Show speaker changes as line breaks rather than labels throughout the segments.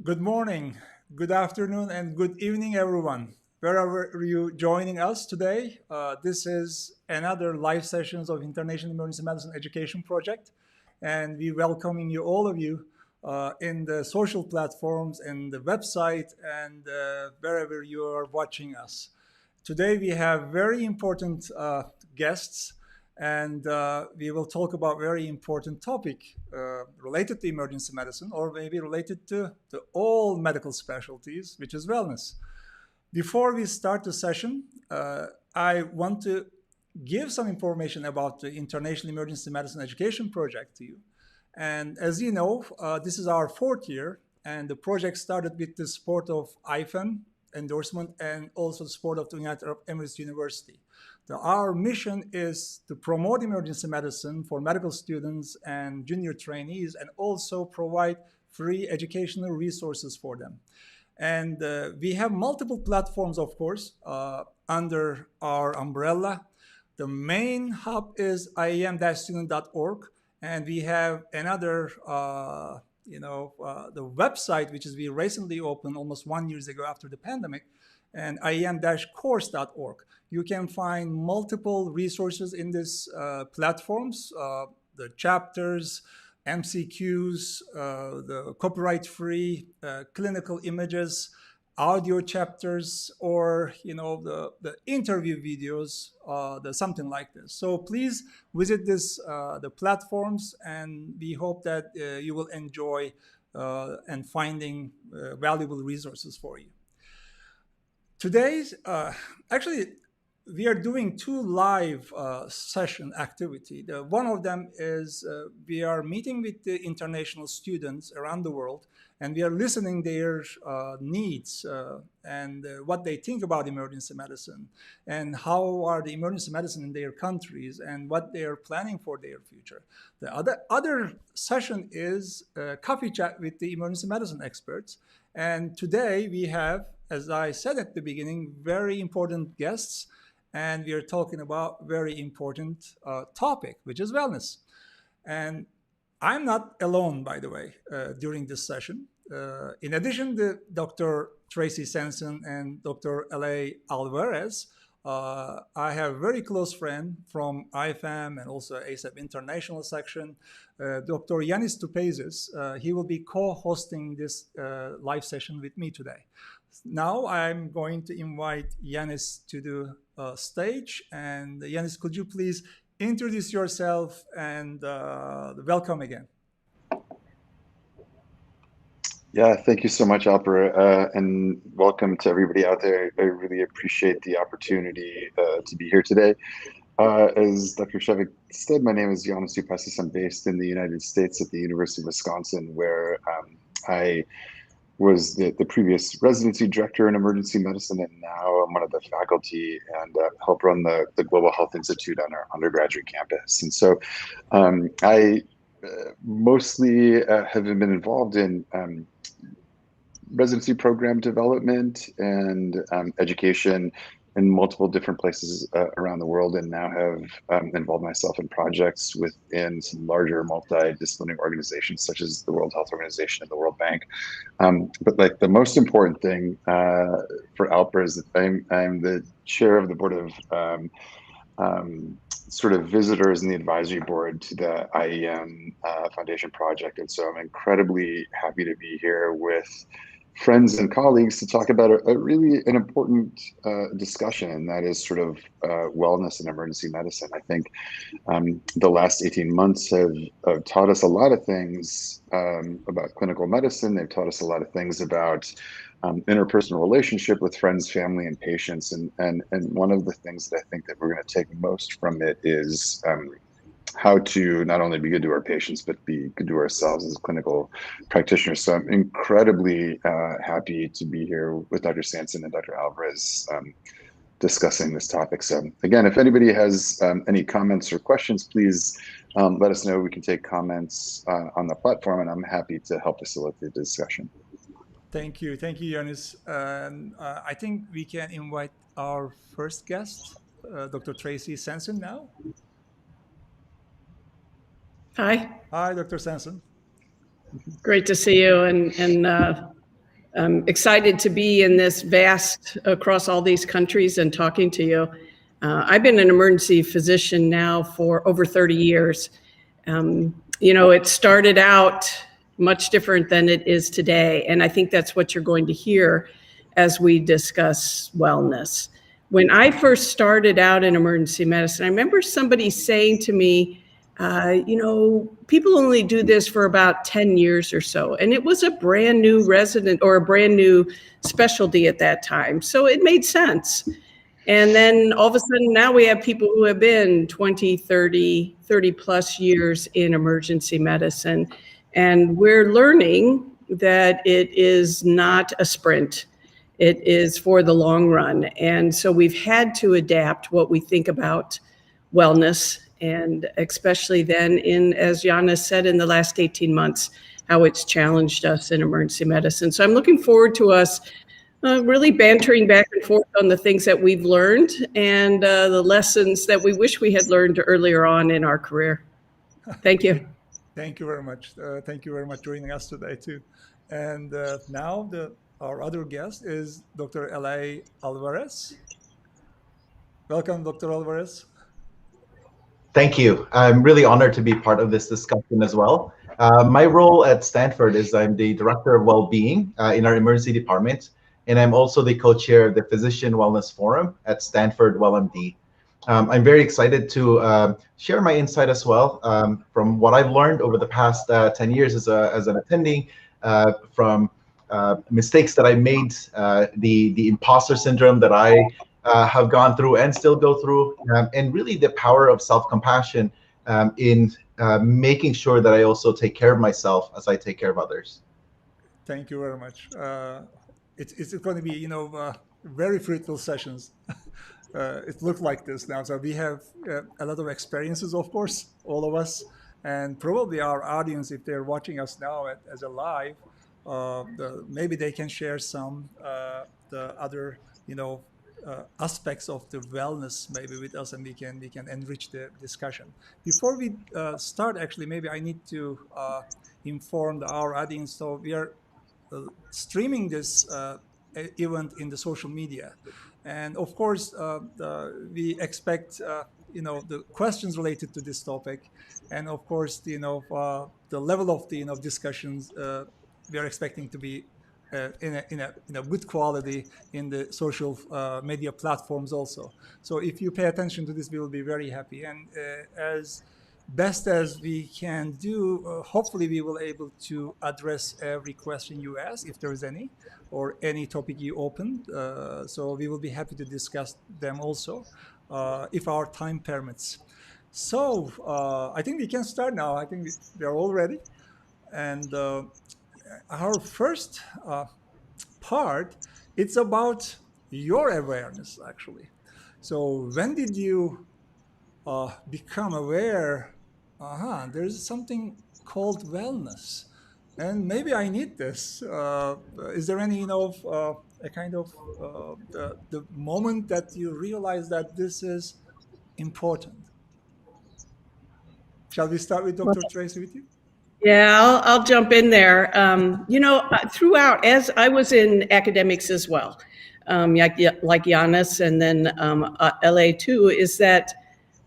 Good morning, good afternoon, and good evening, everyone. Wherever you joining us today, this is another live sessions of International Emergency Medicine Education Project, and we welcoming you all of you in the social platforms and the website and wherever you are watching us. Today we have very important guests and we will talk about very important topic related to emergency medicine or maybe related to all medical specialties, which is wellness. Before we start the session, I want to give some information about the International Emergency Medicine Education Project to you. And as you know, this is our fourth year, and the project started with the support of iEM endorsement and also the support of the United Arab Emirates University. Our mission is to promote emergency medicine for medical students and junior trainees and also provide free educational resources for them. And we have multiple platforms, of course, under our umbrella. The main hub is iEM-student.org, and we have another, the website, which is we recently opened almost 1 year ago after the pandemic, and iEM-course.org. You can find multiple resources in these platforms, the chapters, MCQs, the copyright-free clinical images, audio chapters, or the interview videos, something like this. So please visit the platforms, and we hope that you will enjoy and finding valuable resources for you. Today's actually we are doing two live session activity. One of them is we are meeting with the international students around the world, and we are listening their needs and what they think about emergency medicine, and how are the emergency medicine in their countries, and what they are planning for their future. The other session is coffee chat with the emergency medicine experts, and today we have, as I said at the beginning, very important guests. And we are talking about very important topic, which is wellness. And I'm not alone, by the way, during this session. In addition to Dr. Tracy Sanson and Dr. Alvarez, I have a very close friend from IFAM and also ASAP International section, Dr. Janis Tupesis. He will be co-hosting this live session with me today. Now I'm going to invite Janis to the stage. And Janis, could you please introduce yourself and welcome again.
Yeah, thank you so much, Alvarez, and welcome to everybody out there. I really appreciate the opportunity to be here today. As Dr. Shevik said, my name is Janis Tupesis. I'm based in the United States at the University of Wisconsin, where I was the previous residency director in emergency medicine, and now I'm one of the faculty and help run the Global Health Institute on our undergraduate campus. And so I mostly have been involved in residency program development and education in multiple different places around the world, and now have involved myself in projects within some larger multidisciplinary organizations such as the World Health Organization and the World Bank. But like the most important thing for ALPR is that I'm the chair of the board of sort of visitors in the advisory board to the iEM Foundation project. And so I'm incredibly happy to be here with friends and colleagues to talk about a really an important discussion, and that is sort of wellness and emergency medicine. I think the last 18 months have taught us a lot of things about clinical medicine. They've taught us a lot of things about interpersonal relationship with friends, family, and patients. And one of the things that I think that we're going to take most from it is how to not only be good to our patients, but be good to ourselves as clinical practitioners. So I'm incredibly happy to be here with Dr. Sanson and Dr. Alvarez discussing this topic. So again, if anybody has any comments or questions, please let us know. We can take comments on the platform, and I'm happy to help facilitate the discussion.
Thank you, Janis. I think we can invite our first guest, Dr. Tracy Sanson now.
Hi.
Hi, Dr. Sanson.
Great to see you, and I'm excited to be in this vast across all these countries and talking to you. I've been an emergency physician now for over 30 years. It started out much different than it is today. And I think that's what you're going to hear as we discuss wellness. When I first started out in emergency medicine, I remember somebody saying to me, people only do this for about 10 years or so. And it was a brand new resident or a brand new specialty at that time. So it made sense. And then all of a sudden now we have people who have been 20, 30 plus years in emergency medicine. And we're learning that it is not a sprint. It is for the long run. And so we've had to adapt what we think about wellness, and especially then as Janis said, in the last 18 months, how it's challenged us in emergency medicine. So I'm looking forward to us really bantering back and forth on the things that we've learned and the lessons that we wish we had learned earlier on in our career. Thank you.
Thank you very much. Thank you very much for joining us today too. And now our other guest is Dr. L.A. Alvarez. Welcome, Dr. Alvarez.
Thank you. I'm really honored to be part of this discussion as well. My role at Stanford is I'm the Director of Wellbeing in our emergency department, and I'm also the co-chair of the Physician Wellness Forum at Stanford WellMD. I'm very excited to share my insight as well from what I've learned over the past 10 years as an attending, from mistakes that I made, the imposter syndrome that I have gone through and still go through, and really the power of self-compassion in making sure that I also take care of myself as I take care of others.
Thank you very much. It's going to be, very fruitful sessions. It looked like this now. So we have a lot of experiences, of course, all of us, and probably our audience, if they're watching us now as a live, maybe they can share some the other, aspects of the wellness maybe with us, and we can enrich the discussion. Before we start, actually, maybe I need to inform our audience. So we are streaming this event in the social media, and of course we expect the questions related to this topic, and of course the level of the discussions we are expecting to be in a good quality in the social media platforms also. So if you pay attention to this, we will be very happy, and as best as we can do, hopefully we will able to address every question you ask, if there is any, or any topic you open. So we will be happy to discuss them also, if our time permits. So I think we can start now. I think we are all ready. And our first part, it's about your awareness, actually. So when did you become aware, there's something called wellness, and maybe I need this? Is there any, a kind of the moment that you realize that this is important? Shall we start with Dr. Tracy with you?
Yeah, I'll jump in there. Throughout, as I was in academics as well, like Janis, and then LA too, is that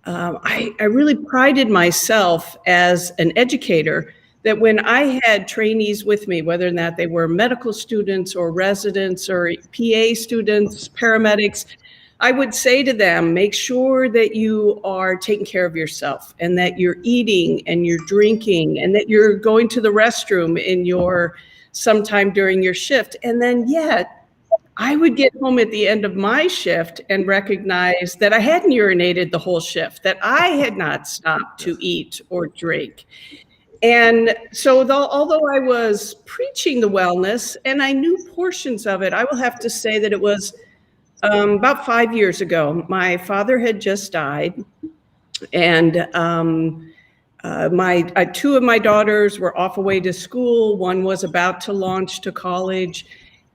I really prided myself as an educator that when I had trainees with me, whether or not they were medical students or residents or PA students, paramedics, I would say to them, make sure that you are taking care of yourself, and that you're eating and you're drinking, and that you're going to the restroom sometime during your shift. And then yet I would get home at the end of my shift and recognize that I hadn't urinated the whole shift, that I had not stopped to eat or drink. And so although I was preaching the wellness and I knew portions of it, I will have to say that it was about 5 years ago. My father had just died, and two of my daughters were off away to school. One was about to launch to college,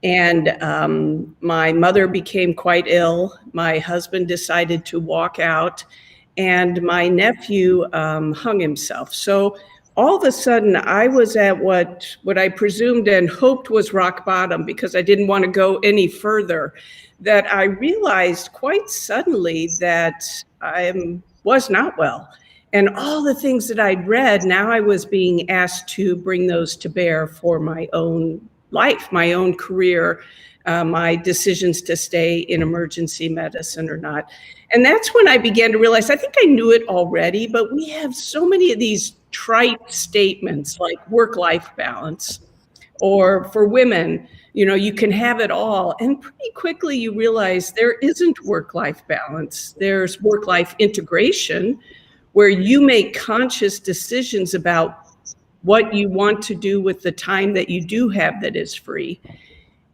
and my mother became quite ill. My husband decided to walk out, and my nephew hung himself. So all of a sudden I was at what I presumed and hoped was rock bottom, because I didn't want to go any further, that I realized quite suddenly that I was not well. And all the things that I'd read, now I was being asked to bring those to bear for my own life, my own career, my decisions to stay in emergency medicine or not. And that's when I began to realize, I think I knew it already, but we have so many of these trite statements like work-life balance, or for women, you can have it all. And pretty quickly you realize there isn't work-life balance. There's work-life integration, where you make conscious decisions about what you want to do with the time that you do have that is free.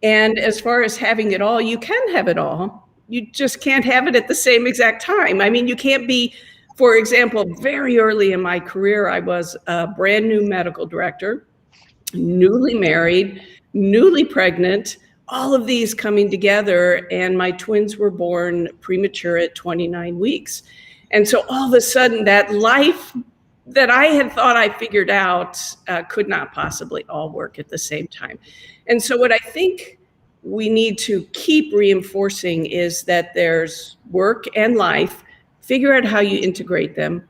And as far as having it all, you can have it all. You just can't have it at the same exact time. I mean, you can't be, for example, very early in my career, I was a brand new medical director, newly married, newly pregnant, all of these coming together, and my twins were born premature at 29 weeks. And so all of a sudden, that life that I had thought I figured out could not possibly all work at the same time. And so what I think we need to keep reinforcing is that there's work and life. Figure out how you integrate them.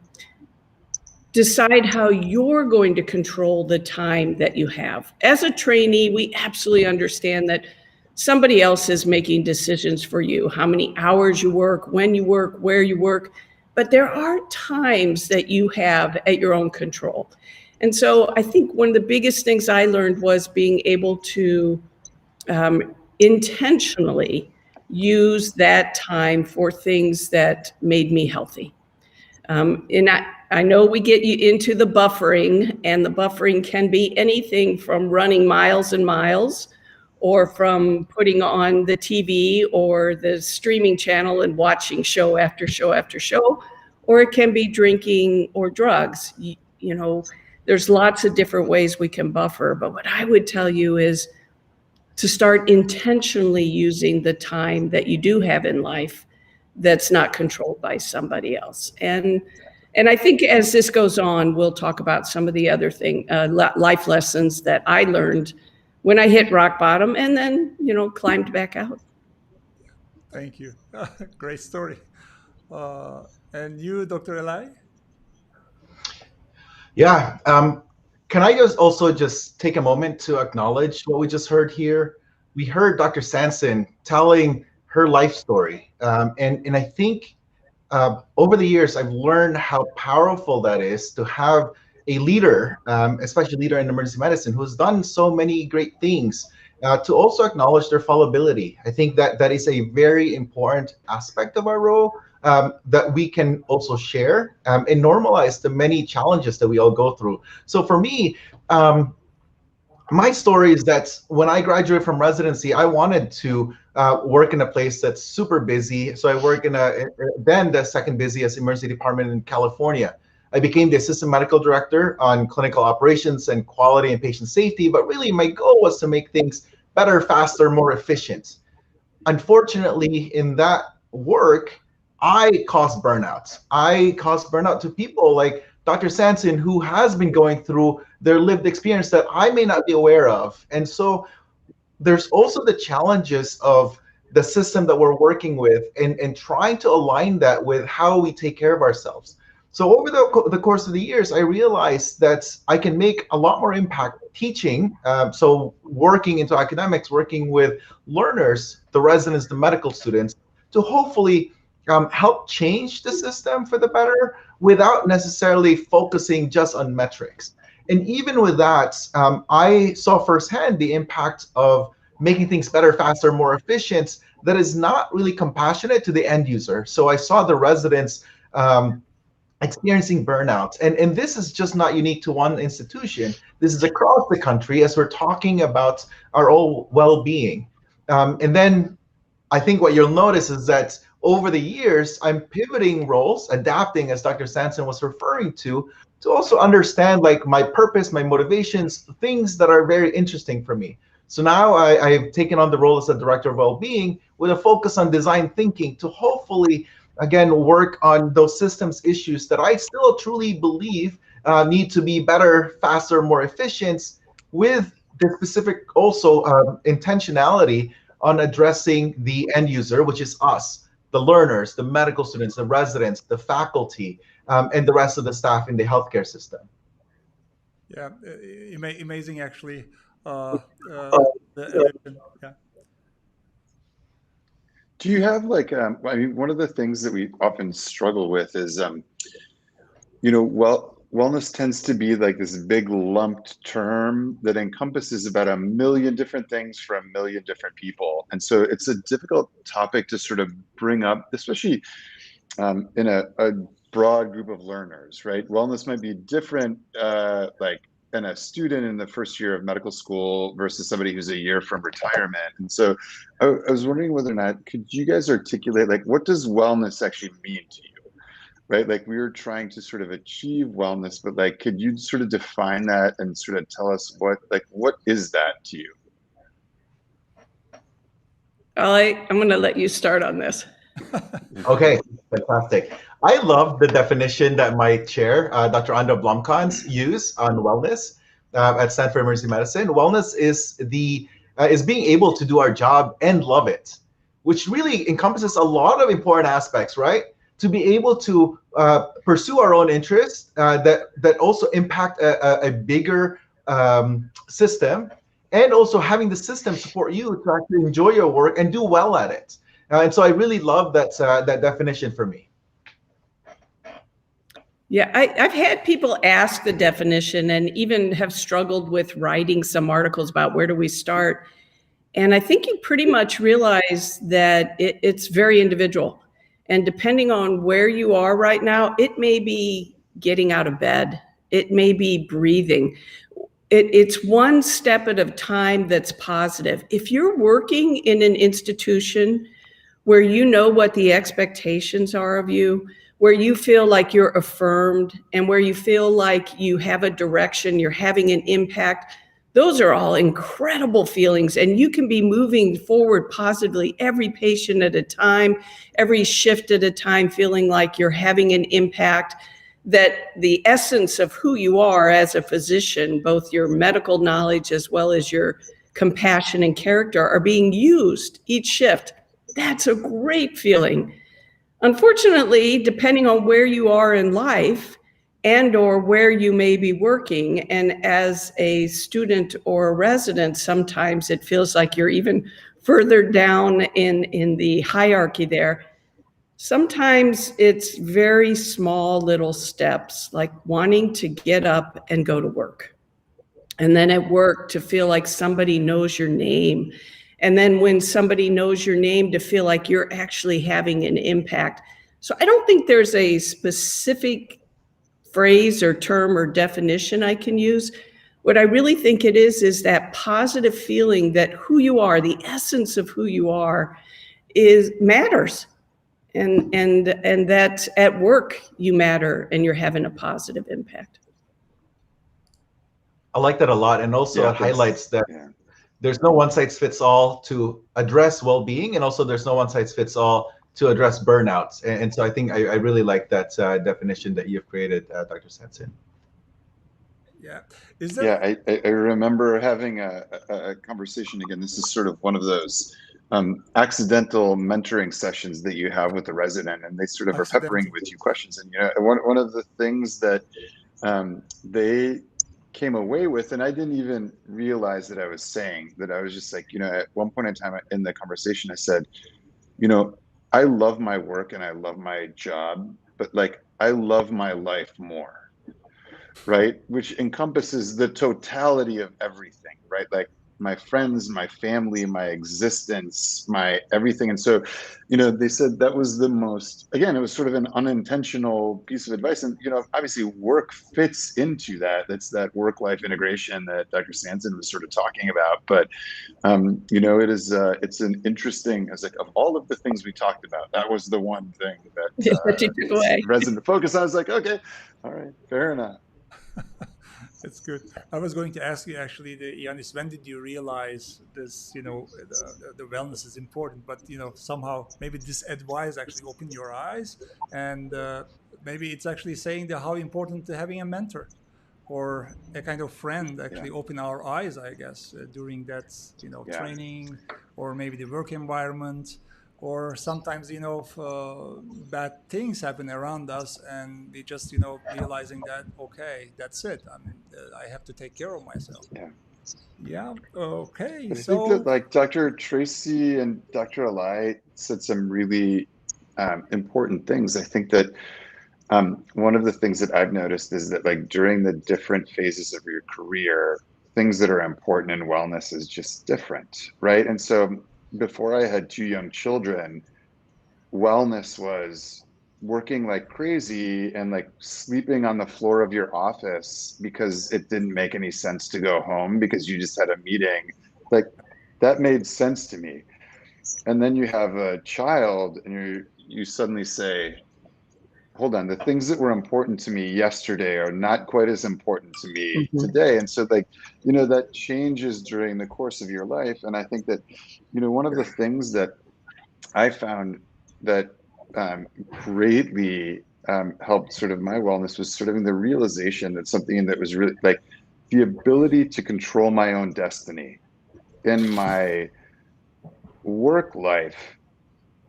Decide how you're going to control the time that you have. As a trainee, we absolutely understand that somebody else is making decisions for you, how many hours you work, when you work, where you work. But there are times that you have at your own control. And so I think one of the biggest things I learned was being able to intentionally use that time for things that made me healthy. And I know we get you into the buffering, and the buffering can be anything from running miles and miles, or from putting on the TV or the streaming channel and watching show after show after show, or it can be drinking or drugs. There's lots of different ways we can buffer, but what I would tell you is to start intentionally using the time that you do have in life that's not controlled by somebody else. And I think as this goes on, we'll talk about some of the other life lessons that I learned when I hit rock bottom and then, climbed back out.
Thank you. Great story. And you, Dr. Eli?
Yeah. Can I also just take a moment to acknowledge what we just heard here? We heard Dr. Sanson telling her life story. And I think over the years, I've learned how powerful that is to have a leader, especially a leader in emergency medicine, who's done so many great things, to also acknowledge their fallibility. I think that is a very important aspect of our role that we can also share and normalize the many challenges that we all go through. So for me, my story is that when I graduated from residency, I wanted to work in a place that's super busy. So I work in then the second busiest emergency department in California. I became the assistant medical director on clinical operations and quality and patient safety, but really my goal was to make things better, faster, more efficient. Unfortunately, in that work, I caused burnout. I caused burnout to people like Dr. Sanson, who has been going through their lived experience that I may not be aware of. And so there's also the challenges of the system that we're working with and trying to align that with how we take care of ourselves. So over the course of the years, I realized that I can make a lot more impact teaching. So working into academics, working with learners, the residents, the medical students, to hopefully help change the system for the better without necessarily focusing just on metrics. And even with that, I saw firsthand the impact of making things better, faster, more efficient that is not really compassionate to the end user. So I saw the residents experiencing burnout. And this is just not unique to one institution. This is across the country as we're talking about our own well-being. And then I think what you'll notice is that over the years, I'm pivoting roles, adapting, as Dr. Sanson was referring to also understand like my purpose, my motivations, things that are very interesting for me. So now I've taken on the role as a director of well-being with a focus on design thinking to hopefully, again, work on those systems issues that I still truly believe need to be better, faster, more efficient, with the specific also intentionality on addressing the end user, which is us, the learners, the medical students, the residents, the faculty, and the rest of the staff in the healthcare system.
Yeah, amazing actually. The addition. Yeah.
Do you have like, I mean, one of the things that we often struggle with is, wellness tends to be like this big lumped term that encompasses about a million different things for a million different people. And so it's a difficult topic to sort of bring up, especially in a broad group of learners, right? Wellness might be different, like in a student in the first year of medical school versus somebody who's a year from retirement. And so I was wondering whether or not, could you guys articulate, like, what does wellness actually mean to you? Right? Like, we were trying to sort of achieve wellness, but like, could you sort of define that and sort of tell us what is that to you?
I'm going to let you start on this.
Okay, fantastic. I love the definition that my chair, Dr. Anda Blomkans, used on wellness at Stanford Emergency Medicine. Wellness is being able to do our job and love it, which really encompasses a lot of important aspects, right? To be able to pursue our own interests that also impact a bigger system, and also having the system support you to actually enjoy your work and do well at it. And so I really love that definition for me.
Yeah, I've had people ask the definition and even have struggled with writing some articles about where do we start. And I think you pretty much realize that it's very individual. And depending on where you are right now, it may be getting out of bed. It may be breathing. It's one step at a time that's positive. If you're working in an institution where you know what the expectations are of you, where you feel like you're affirmed, and where you feel like you have a direction, you're having an impact, those are all incredible feelings. And you can be moving forward positively every patient at a time, every shift at a time, feeling like you're having an impact, that the essence of who you are as a physician, both your medical knowledge as well as your compassion and character, are being used each shift. That's a great feeling. Unfortunately, depending on where you are in life and or where you may be working, and as a student or a resident, sometimes it feels like you're even further down in the hierarchy there. Sometimes it's very small little steps, like wanting to get up and go to work. And then at work to feel like somebody knows your name. And then when somebody knows your name, to feel like you're actually having an impact. So I don't think there's a specific phrase or term or definition I can use. What I really think it is that positive feeling that who you are, the essence of who you are, matters. And that at work you matter and you're having a positive impact.
I like that a lot. And also it highlights that there's no one size fits all to address well-being, and also there's no one size fits all to address burnouts. And so I think I really like that definition that you've created, Dr. Sanson.
Yeah. Is there...
I remember having a conversation, again, this is sort of one of those accidental mentoring sessions that you have with the resident, and they sort of are peppering with you questions. And one of the things that they came away with, and I didn't even realize that I was saying, that I was just like, at one point in time in the conversation, I said, I love my work and I love my job, but like, I love my life more, right? Which encompasses the totality of everything, right? Like my friends, my family, my existence, my everything. And so, they said that was the most, again, it was sort of an unintentional piece of advice. And, obviously work fits into that. That's that work-life integration that Dr. Sanson was sort of talking about. But, it is, it's an interesting, I was like, of all of the things we talked about, that was the one thing that
you took away.
resident focus. I was like, okay, all right, fair enough.
It's good. I was going to ask you actually, Janis, when did you realize this, the wellness is important, but, somehow maybe this advice actually opened your eyes and maybe it's actually saying that how important to having a mentor or a kind of friend actually open our eyes, I guess, during that, training, or maybe the work environment, or sometimes, bad things happen around us, and we just, realizing that, okay, that's it. I mean, I have to take care of myself.
Yeah.
Yeah. Okay.
But I think that like Dr. Tracy and Dr. Alai said some really important things. I think that one of the things that I've noticed is that like during the different phases of your career, things that are important in wellness is just different, right? And so before I had 2 young children, wellness was working like crazy and like sleeping on the floor of your office because it didn't make any sense to go home because you just had a meeting. Like that made sense to me. And then you have a child and you suddenly say, hold on, the things that were important to me yesterday are not quite as important to me today. And so like, that changes during the course of your life. And I think that, one of the things that I found that greatly helped sort of my wellness was sort of the realization that something that was really like the ability to control my own destiny in my work life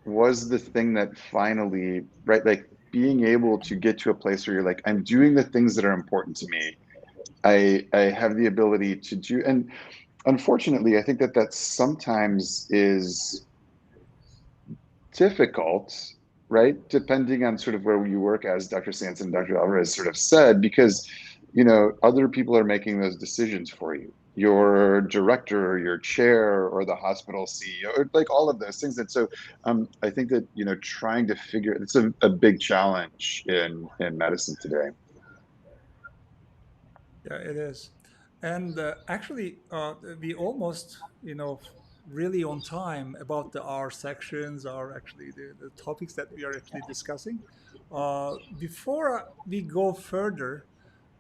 was the thing that finally, right, like being able to get to a place where you're like, I'm doing the things that are important to me. I have the ability to do, and unfortunately, I think that sometimes is difficult, right? Depending on sort of where you work, as Dr. Sanson and Dr. Alvarez sort of said, because, other people are making those decisions for you. Your director, or your chair, or the hospital CEO, or like all of those things. And so I think that, trying to figure, it's a big challenge in medicine today.
Yeah, it is. And actually, we almost, really on time about our sections, are actually the topics that we are actually discussing. Before we go further,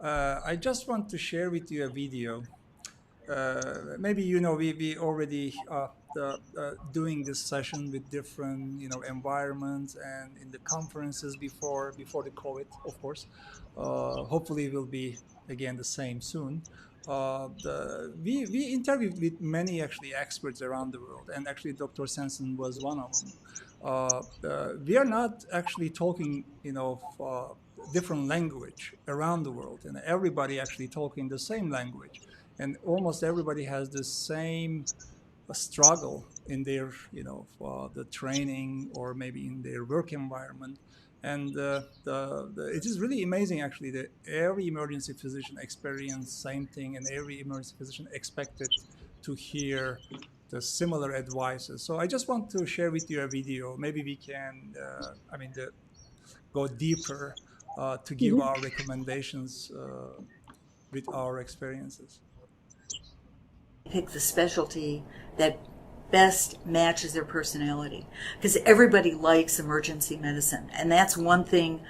I just want to share with you a video. Maybe we already doing this session with different environments and in the conferences before the COVID, of course. Hopefully, it will be again the same soon. We interviewed with many actually experts around the world, and actually Dr. Sanson was one of them. We are not actually talking, different language around the world, and everybody actually talking the same language, and almost everybody has the same struggle in their, the training or maybe in their work environment. And it is really amazing actually that every emergency physician experienced same thing, and every emergency physician expected to hear the similar advices. So I just want to share with you a video. Maybe we can, go deeper to give our recommendations with our experiences.
Pick the specialty that best matches their personality, because everybody likes emergency medicine, and that's one thing,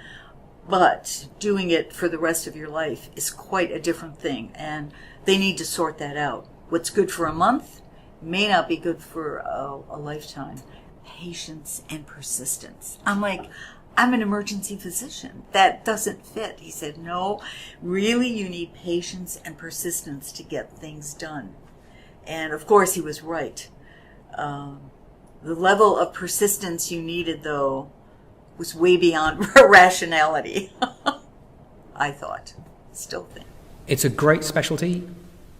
but doing it for the rest of your life is quite a different thing, and they need to sort that out. What's good for a month may not be good for a lifetime. Patience and persistence. I'm like, I'm an emergency physician. That doesn't fit. He said, no, really you need patience and persistence to get things done. And of course he was right. The level of persistence you needed, though, was way beyond rationality. I thought. Still think.
It's a great specialty.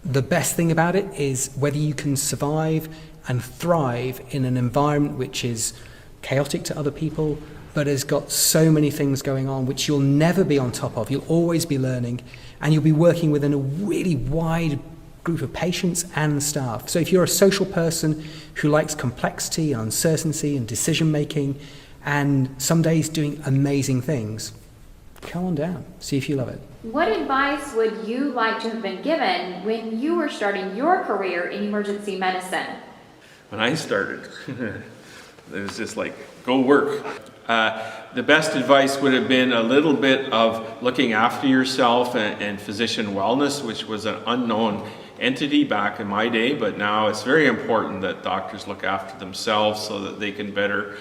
The best thing about it is whether you can survive and thrive in an environment which is chaotic to other people, but has got so many things going on which you'll never be on top of. You'll always be learning, and you'll be working within a really wide group of patients and staff. So if you're a social person who likes complexity and uncertainty and decision making, and some days doing amazing things, come on down, see if you love it.
What advice would you like to have been given when you were starting your career in emergency medicine?
When I started, it was just like, go work. The best advice would have been a little bit of looking after yourself and physician wellness, which was an unknown entity back in my day, but now it's very important that doctors look after themselves so that they can better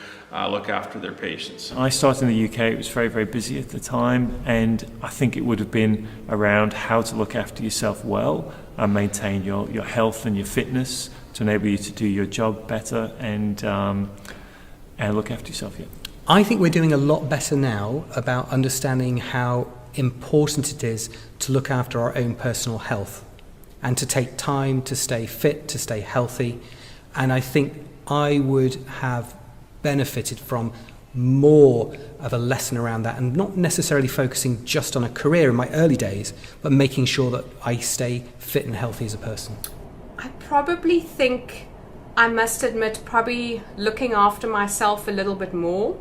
look after their patients.
I started in the UK, it was very, very busy at the time, and I think it would have been around how to look after yourself well and maintain your health and your fitness to enable you to do your job better and look after yourself. Yeah.
I think we're doing a lot better now about understanding how important it is to look after our own personal health and to take time to stay fit, to stay healthy. And I think I would have benefited from more of a lesson around that, and not necessarily focusing just on a career in my early days, but making sure that I stay fit and healthy as a person.
I probably think, I must admit, probably looking after myself a little bit more.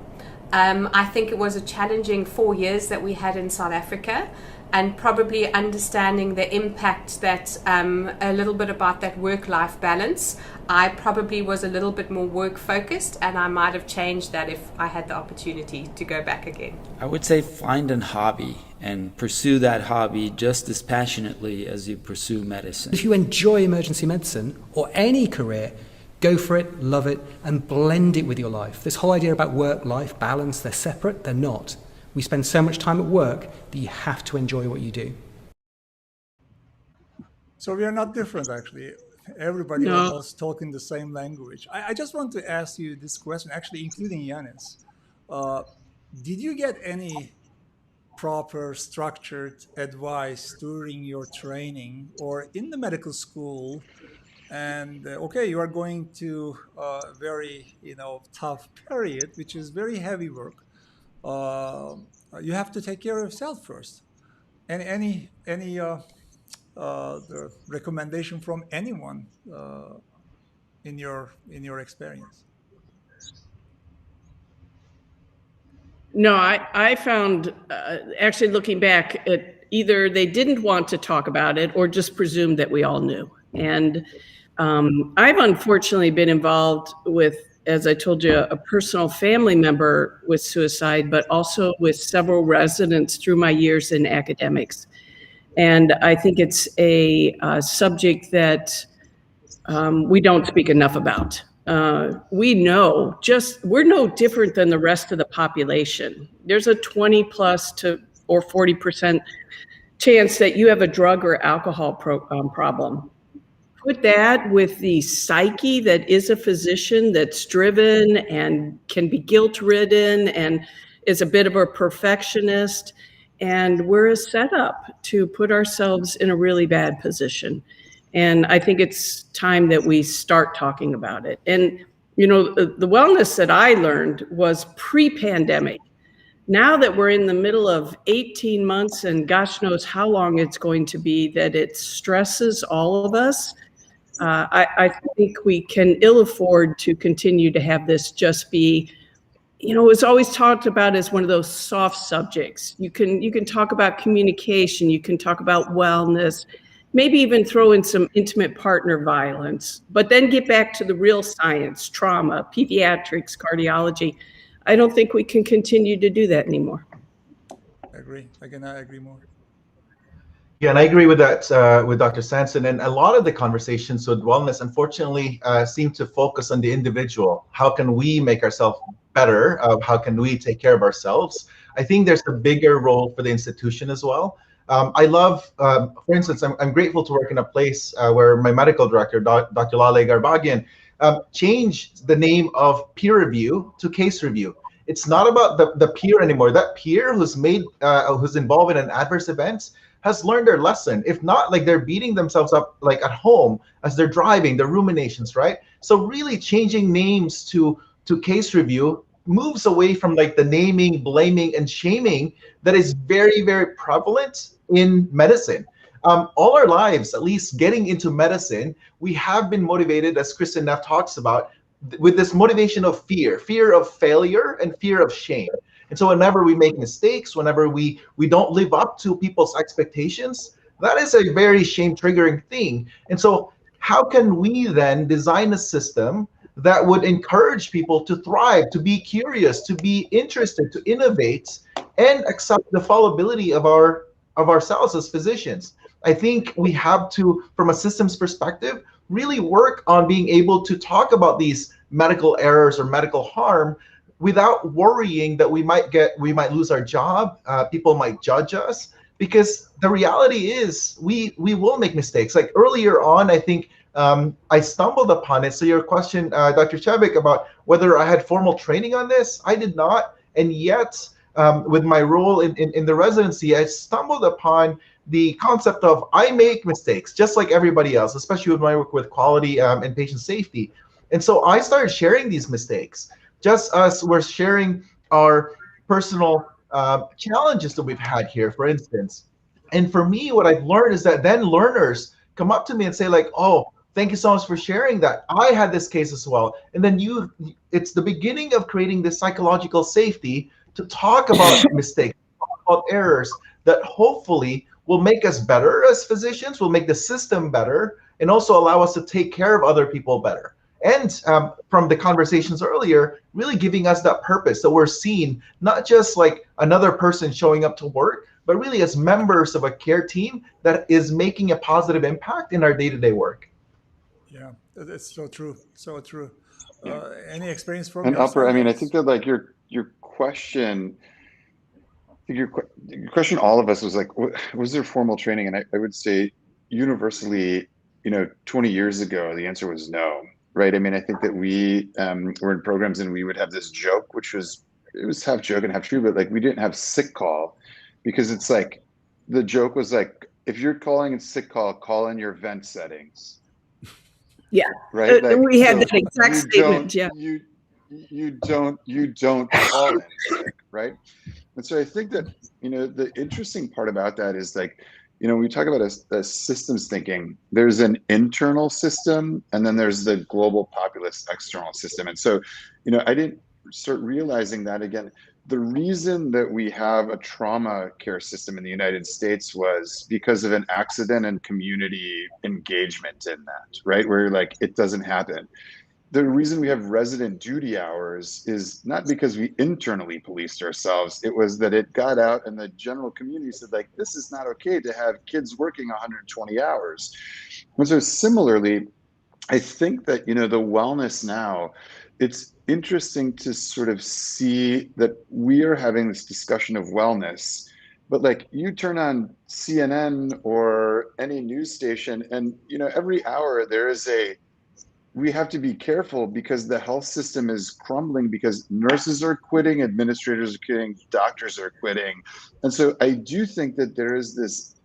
I think it was a challenging 4 years that we had in South Africa, and probably understanding the impact that a little bit about that work-life balance. I probably was a little bit more work-focused, and I might have changed that if I had the opportunity to go back again.
I would say find a hobby and pursue that hobby just as passionately as you pursue medicine.
If you enjoy emergency medicine or any career, go for it, love it, and blend it with your life. This whole idea about work-life balance, they're separate, they're not. We spend so much time at work that you have to enjoy what you do.
So we are not different, actually. Everybody was talking the same language. I just want to ask you this question, actually including Janis. Did you get any proper structured advice during your training or in the medical school? And okay, you are going to a very tough period, which is very heavy work. You have to take care of yourself first. And any the recommendation from anyone in your experience?
No, I found, actually looking back, either they didn't want to talk about it or just presumed that we all knew. And I've unfortunately been involved with, as I told you, a personal family member with suicide, but also with several residents through my years in academics. And I think it's a subject that we don't speak enough about. We know we're no different than the rest of the population. There's a 20 plus to or 40% chance that you have a drug or alcohol problem. Put that with the psyche that is a physician that's driven and can be guilt-ridden and is a bit of a perfectionist. And we're a setup to put ourselves in a really bad position. And I think it's time that we start talking about it. And, the wellness that I learned was pre-pandemic. Now that we're in the middle of 18 months and gosh knows how long it's going to be, that it stresses all of us, I think we can ill afford to continue to have this just be, it's always talked about as one of those soft subjects. You can talk about communication, you can talk about wellness, maybe even throw in some intimate partner violence, but then get back to the real science, trauma, pediatrics, cardiology. I don't think we can continue to do that anymore.
I agree. I cannot agree more.
Yeah, and I agree with that, with Dr. Sanson. And a lot of the conversations with wellness, unfortunately, seem to focus on the individual. How can we make ourselves better? How can we take care of ourselves? I think there's a bigger role for the institution as well. I love, for instance, I'm grateful to work in a place where my medical director, Dr. Lale Garbagian, changed the name of peer review to case review. It's not about the peer anymore. That peer who's involved in an adverse event has learned their lesson. If not, like, they're beating themselves up like at home as they're driving, the ruminations, right? So really changing names to case review moves away from like the naming, blaming, and shaming that is very, very prevalent in medicine. All our lives, at least getting into medicine, we have been motivated, as Kristen Neff talks about, with this motivation of fear of failure and fear of shame. And so whenever we make mistakes, whenever we don't live up to people's expectations, that is a very shame-triggering thing. And so how can we then design a system that would encourage people to thrive, to be curious, to be interested, to innovate, and accept the fallibility of ourselves as physicians? I think we have to, from a systems perspective, really work on being able to talk about these medical errors or medical harm without worrying that we might lose our job. People might judge us, because the reality is we will make mistakes. Like earlier on, I think I stumbled upon it. So your question, Dr. Chevik, about whether I had formal training on this, I did not. And yet, with my role in the residency, I stumbled upon the concept of I make mistakes just like everybody else, especially with my work with quality and patient safety. And so I started sharing these mistakes, just as we're sharing our personal challenges that we've had here, for instance. And for me, what I've learned is that then learners come up to me and say like, oh, thank you so much for sharing that. I had this case as well. And then it's the beginning of creating this psychological safety to talk about mistakes, talk about errors that hopefully will make us better as physicians, will make the system better, and also allow us to take care of other people better. And from the conversations earlier, really giving us that purpose, that we're seen not just like another person showing up to work, but really as members of a care team that is making a positive impact in our day-to-day work.
Yeah, that's so true. So true. Any experience from
And
your
Alper,
side?
I mean, I think that like your question, your question, all of us was like, was there formal training? And I would say universally, 20 years ago, the answer was no, right? I mean, I think that we were in programs and we would have this joke, it was half joke and half true, but like we didn't have sick call, because it's like, the joke was like, if you're calling in sick call in your vent settings.
Yeah,
right. Like,
we had that exact statement. Yeah,
you don't call in sick, right? And so I think that the interesting part about that is like, when we talk about a systems thinking, there's an internal system and then there's the global populace external system. And so, I didn't start realizing that again. The reason that we have a trauma care system in the United States was because of an accident and community engagement in that, right? Where like, it doesn't happen. The reason we have resident duty hours is not because we internally policed ourselves. It was that it got out and the general community said like, this is not okay to have kids working 120 hours. And so similarly, I think that, the wellness now, it's interesting to sort of see that we are having this discussion of wellness, but like you turn on CNN or any news station and, every hour there is we have to be careful because the health system is crumbling because nurses are quitting, administrators are quitting, doctors are quitting. And so I do think that there is this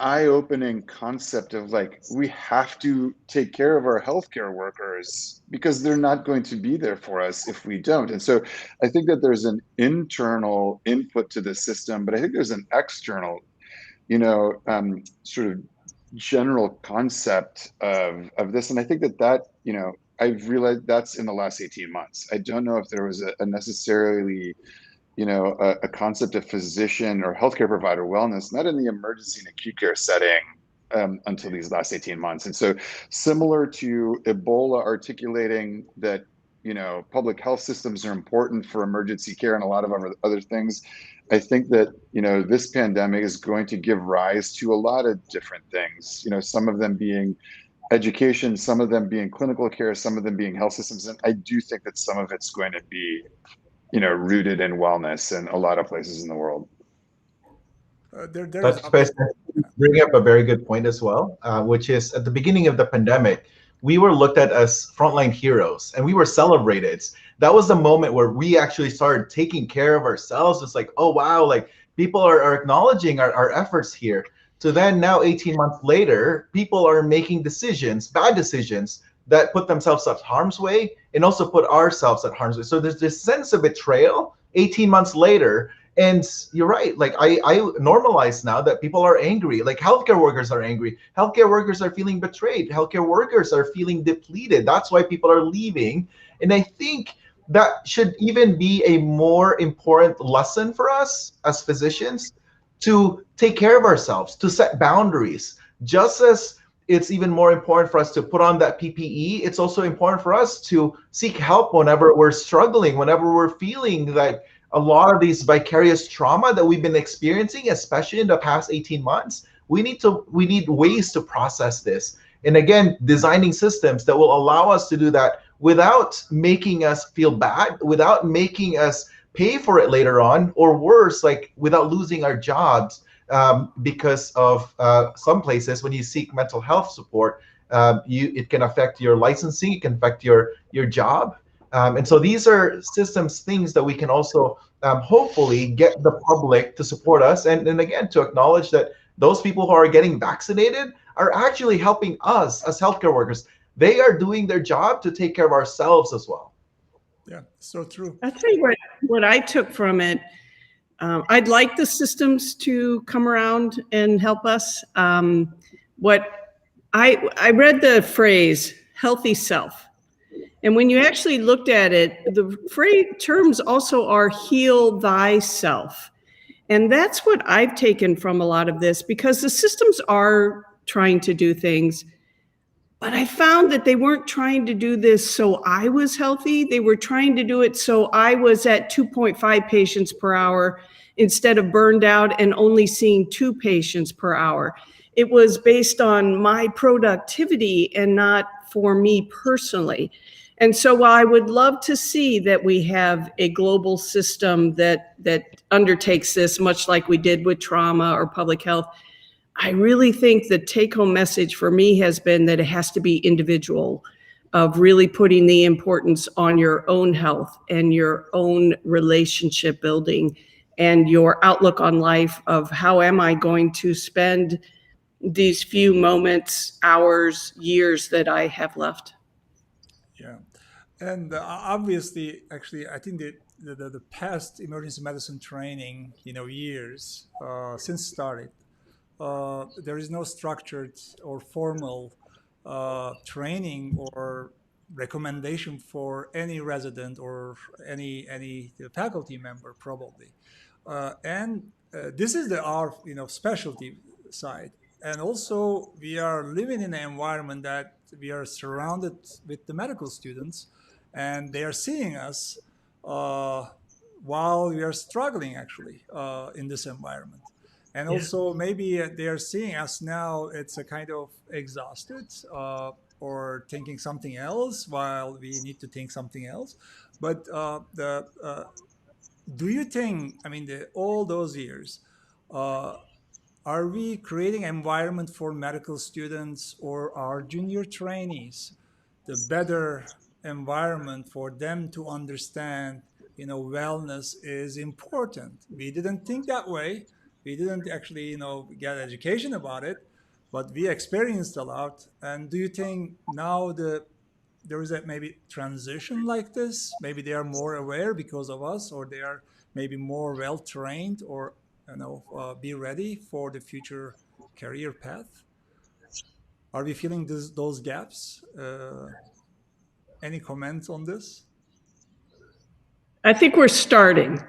eye-opening concept of like, we have to take care of our healthcare workers because they're not going to be there for us if we don't. And so I think that there's an internal input to the system, but I think there's an external, sort of general concept of this. And I think that, I've realized that's in the last 18 months. I don't know if there was a necessarily a concept of physician or healthcare provider wellness, not in the emergency and acute care setting until these last 18 months. And so similar to Ebola articulating that, public health systems are important for emergency care and a lot of other things, I think that, this pandemic is going to give rise to a lot of different things, some of them being education, some of them being clinical care, some of them being health systems. And I do think that some of it's going to be rooted in wellness in a lot of places in the world.
Dr. Tupesis, bring up a very good point as well, which is at the beginning of the pandemic, we were looked at as frontline heroes and we were celebrated. That was the moment where we actually started taking care of ourselves. It's like, oh, wow, like people are acknowledging our efforts here. So then now 18 months later, people are making bad decisions that put themselves at harm's way and also put ourselves at harm's way. So there's this sense of betrayal 18 months later. And you're right, like I normalize now that people are angry, like healthcare workers are angry. Healthcare workers are feeling betrayed. Healthcare workers are feeling depleted. That's why people are leaving. And I think that should even be a more important lesson for us as physicians to take care of ourselves, to set boundaries. Just as it's even more important for us to put on that PPE, it's also important for us to seek help whenever we're struggling, whenever we're feeling like a lot of these vicarious trauma that we've been experiencing, especially in the past 18 months, we need ways to process this. And again, designing systems that will allow us to do that without making us feel bad, without making us pay for it later on, or worse, like without losing our jobs, because of some places when you seek mental health support, it can affect your licensing, it can affect your job. And so these are systems, things that we can also hopefully get the public to support us, and again, to acknowledge that those people who are getting vaccinated are actually helping us as healthcare workers. They are doing their job to take care of ourselves as well.
Yeah, so true.
I'll tell you what I took from it. I'd like the systems to come around and help us. What I read the phrase "healthy self," and when you actually looked at it, the phrase terms also are "heal thyself," and that's what I've taken from a lot of this, because the systems are trying to do things. But I found that they weren't trying to do this so I was healthy. They were trying to do it so I was at 2.5 patients per hour instead of burned out and only seeing 2 patients per hour. It was based on my productivity and not for me personally. And so while I would love to see that we have a global system that undertakes this, much like we did with trauma or public health, I really think the take-home message for me has been that it has to be individual, of really putting the importance on your own health and your own relationship building and your outlook on life of how am I going to spend these few moments, hours, years that I have left.
Yeah. And obviously, actually, I think that the past emergency medicine training, years since started, there is no structured or formal training or recommendation for any resident or any faculty member, probably. And this is our specialty side. And also, we are living in an environment that we are surrounded with the medical students, and they are seeing us while we are struggling, actually, in this environment. And also, maybe they are seeing us now, it's a kind of exhausted or thinking something else while we need to think something else. But do you think, all those years, are we creating an environment for medical students or our junior trainees, the better environment for them to understand, wellness is important? We didn't think that way. We didn't actually, get education about it, but we experienced a lot. And do you think now there is a maybe transition like this? Maybe they are more aware because of us, or they are maybe more well trained, or be ready for the future career path? Are we feeling those gaps? Any comments on this?
I think we're starting.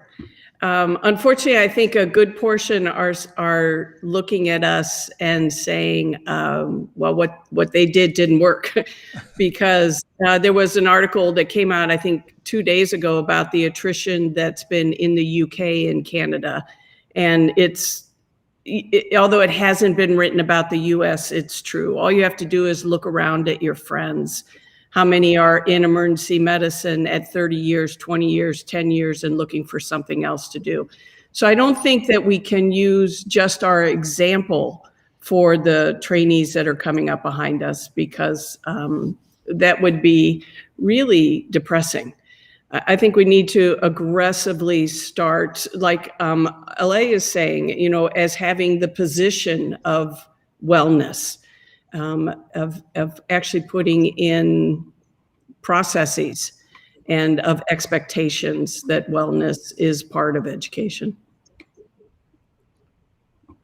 Unfortunately, I think a good portion are looking at us and saying, well, what they didn't work, because there was an article that came out, I think, 2 days ago about the attrition that's been in the UK and Canada. And although it hasn't been written about the US, it's true. All you have to do is look around at your friends. How many are in emergency medicine at 30 years, 20 years, 10 years, and looking for something else to do? So I don't think that we can use just our example for the trainees that are coming up behind us, because that would be really depressing. I think we need to aggressively start, like LA is saying, as having the position of wellness, of actually putting in processes and of expectations that wellness is part of education.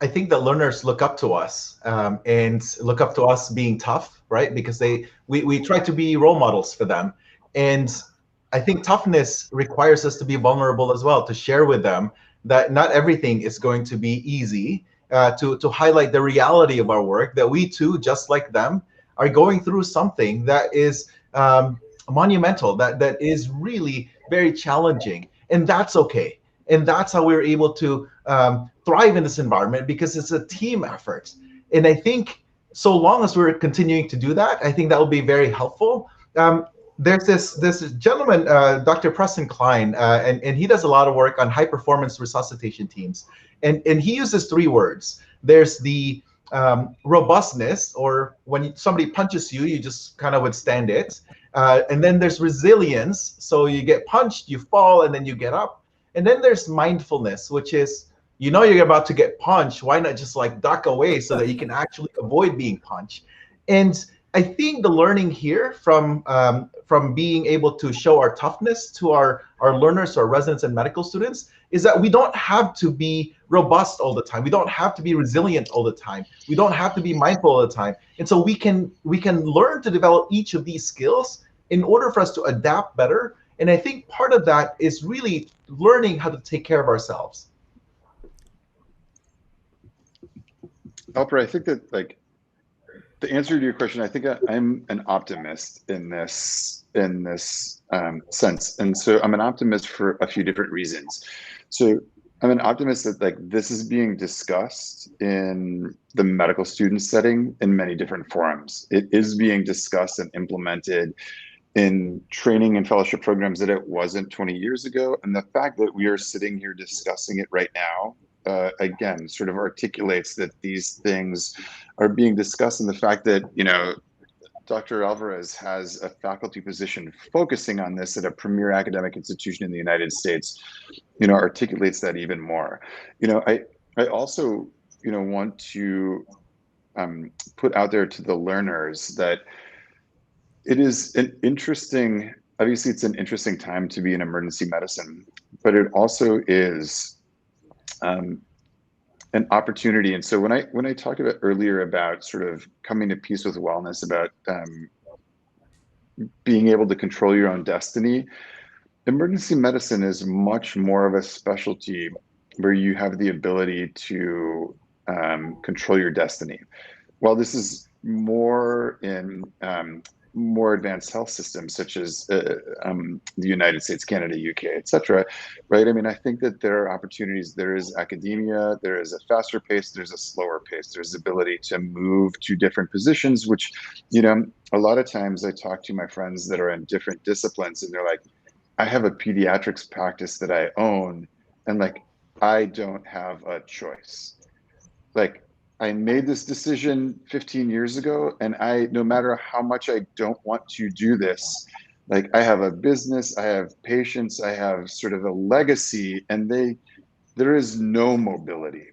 I think that learners look up to us and look up to us being tough, right? Because we try to be role models for them. And I think toughness requires us to be vulnerable as well, to share with them that not everything is going to be easy, to highlight the reality of our work, that we too, just like them, are going through something that is monumental, that is really very challenging. And that's okay. And that's how we're able to thrive in this environment, because it's a team effort. And I think so long as we're continuing to do that, I think that will be very helpful. There's this gentleman, Dr. Preston Klein, and he does a lot of work on high performance resuscitation teams. And he uses 3 words. There's the robustness, or when somebody punches you, you just kind of withstand it. And then there's resilience. So you get punched, you fall, and then you get up. And then there's mindfulness, which is, you know, you're about to get punched. Why not just like duck away so that you can actually avoid being punched? And I think the learning here from being able to show our toughness to our learners, our residents and medical students, is that we don't have to be robust all the time. We don't have to be resilient all the time. We don't have to be mindful all the time. And so we can learn to develop each of these skills in order for us to adapt better. And I think part of that is really learning how to take care of ourselves.
Alper, I think that, like, the answer to your question, I think I'm an optimist in this sense. And so I'm an optimist for a few different reasons. So I'm an optimist that, like, this is being discussed in the medical student setting in many different forums. It is being discussed and implemented in training and fellowship programs that it wasn't 20 years ago. And the fact that we are sitting here discussing it right now, again, sort of articulates that these things are being discussed, and the fact that, you know, Dr. Alvarez has a faculty position focusing on this at a premier academic institution in the United States, you know, articulates that even more. You know, I also, you know, want to put out there to the learners that it is an interesting, obviously it's an interesting time to be in emergency medicine, but it also is an opportunity. And so when I talked about earlier about sort of coming to peace with wellness, about being able to control your own destiny, emergency medicine is much more of a specialty where you have the ability to control your destiny. While this is more in more advanced health systems such as the United States, Canada, UK, etc., right? I mean, I think that there are opportunities. There is academia, there is a faster pace, there's a slower pace, there's the ability to move to different positions, which, you know, a lot of times I talk to my friends that are in different disciplines and they're like, I have a pediatrics practice that I own, and like, I don't have a choice. Like, I made this decision 15 years ago, and no matter how much I don't want to do this, like, I have a business, I have patients, I have sort of a legacy, and there is no mobility.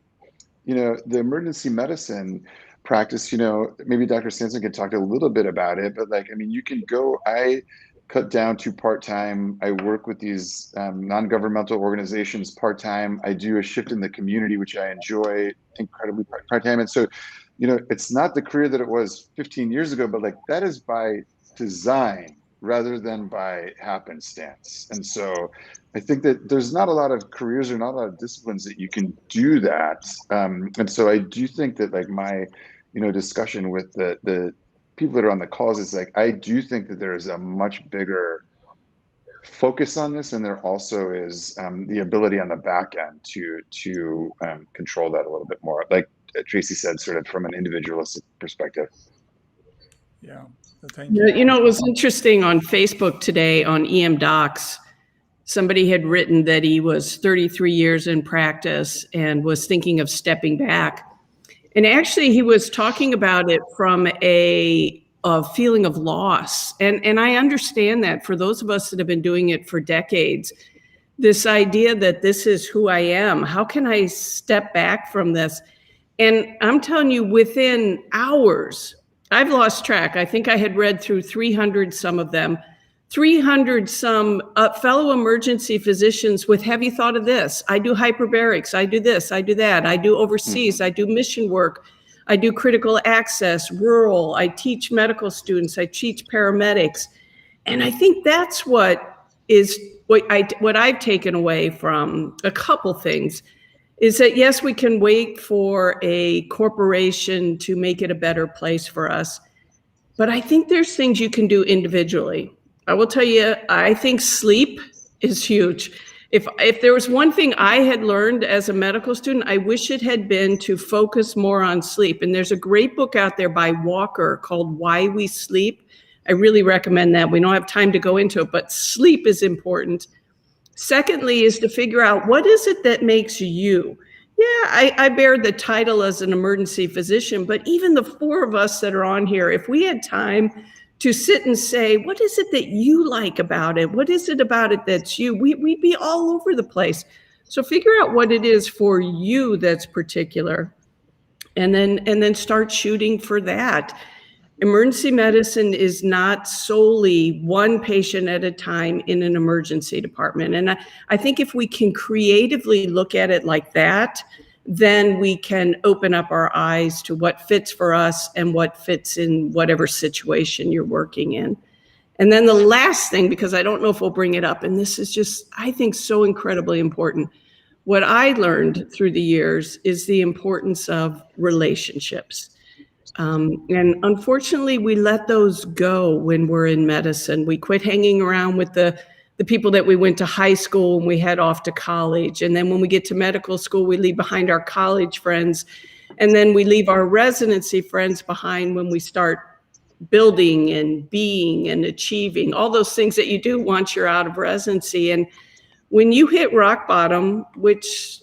You know, the emergency medicine practice, you know, maybe Dr. Sanson could talk a little bit about it, but like, I mean, you can go, I cut down to part-time. I work with these non-governmental organizations part-time. I do a shift in the community, which I enjoy incredibly part-time. And so, you know, it's not the career that it was 15 years ago, but like, that is by design rather than by happenstance. And so I think that there's not a lot of careers or not a lot of disciplines that you can do that. And so I do think that, like, my, you know, discussion with the people that are on the calls is like, I do think that there is a much bigger focus on this, and there also is the ability on the back end to control that a little bit more, like Tracy said, sort of from an individualistic perspective.
Yeah, thank you.
You know, it was interesting on Facebook today on EM Docs. Somebody had written that he was 33 years in practice and was thinking of stepping back. And actually, he was talking about it from a feeling of loss. And I understand that for those of us that have been doing it for decades, this idea that this is who I am, how can I step back from this? And I'm telling you, within hours, I've lost track. I think I had read through 300 some of them, 300 some fellow emergency physicians with heavy thought of this. I do hyperbarics, I do this, I do that, I do overseas, I do mission work, I do critical access, rural, I teach medical students, I teach paramedics. And I think that's what I've taken away from a couple things is that, yes, we can wait for a corporation to make it a better place for us, but I think there's things you can do individually. I will tell you, I think sleep is huge. if there was one thing I had learned as a medical student, I wish it had been to focus more on sleep. And there's a great book out there by Walker called Why We Sleep. I really recommend that. We don't have time to go into it, but sleep is important. Secondly is to figure out, what is it that makes you? Yeah, I bear the title as an emergency physician, but even the four of us that are on here, if we had time to sit and say, what is it that you like about it? What is it about it that's you? We'd be all over the place. So figure out what it is for you that's particular, and then start shooting for that. Emergency medicine is not solely one patient at a time in an emergency department. And I think if we can creatively look at it like that, then we can open up our eyes to what fits for us and what fits in whatever situation you're working in. And then the last thing, because I don't know if we'll bring it up, and this is just, I think, so incredibly important. What I learned through the years is the importance of relationships. And unfortunately, we let those go when we're in medicine. We quit hanging around with the people that we went to high school and we head off to college. And then when we get to medical school, we leave behind our college friends. And then we leave our residency friends behind when we start building and being and achieving, all those things that you do once you're out of residency. And when you hit rock bottom, which,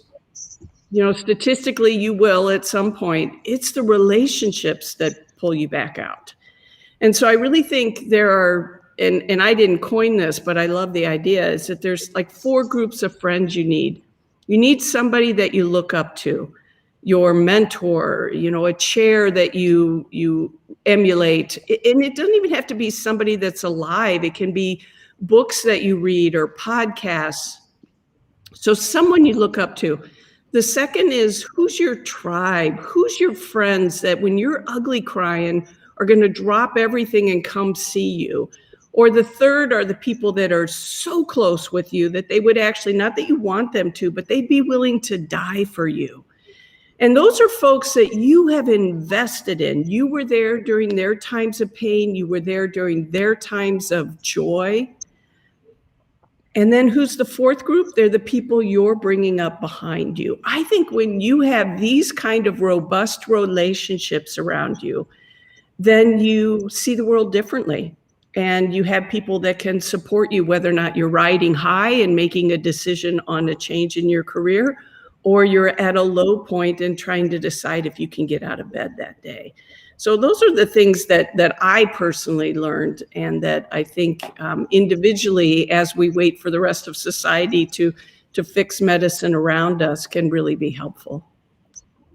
you know, statistically you will at some point, it's the relationships that pull you back out. And so I really think there are, and I didn't coin this, but I love the idea, is that there's like 4 groups of friends you need. You need somebody that you look up to, your mentor, you know, a chair that you emulate. And it doesn't even have to be somebody that's alive. It can be books that you read or podcasts. So someone you look up to. The second is, who's your tribe? Who's your friends that when you're ugly crying are going to drop everything and come see you? Or the third are the people that are so close with you that they would actually, not that you want them to, but they'd be willing to die for you. And those are folks that you have invested in. You were there during their times of pain. You were there during their times of joy. And then who's the fourth group? They're the people you're bringing up behind you. I think when you have these kind of robust relationships around you, then you see the world differently. And you have people that can support you, whether or not you're riding high and making a decision on a change in your career, or you're at a low point and trying to decide if you can get out of bed that day. So those are the things that I personally learned, and that I think individually, as we wait for the rest of society to fix medicine around us, can really be helpful.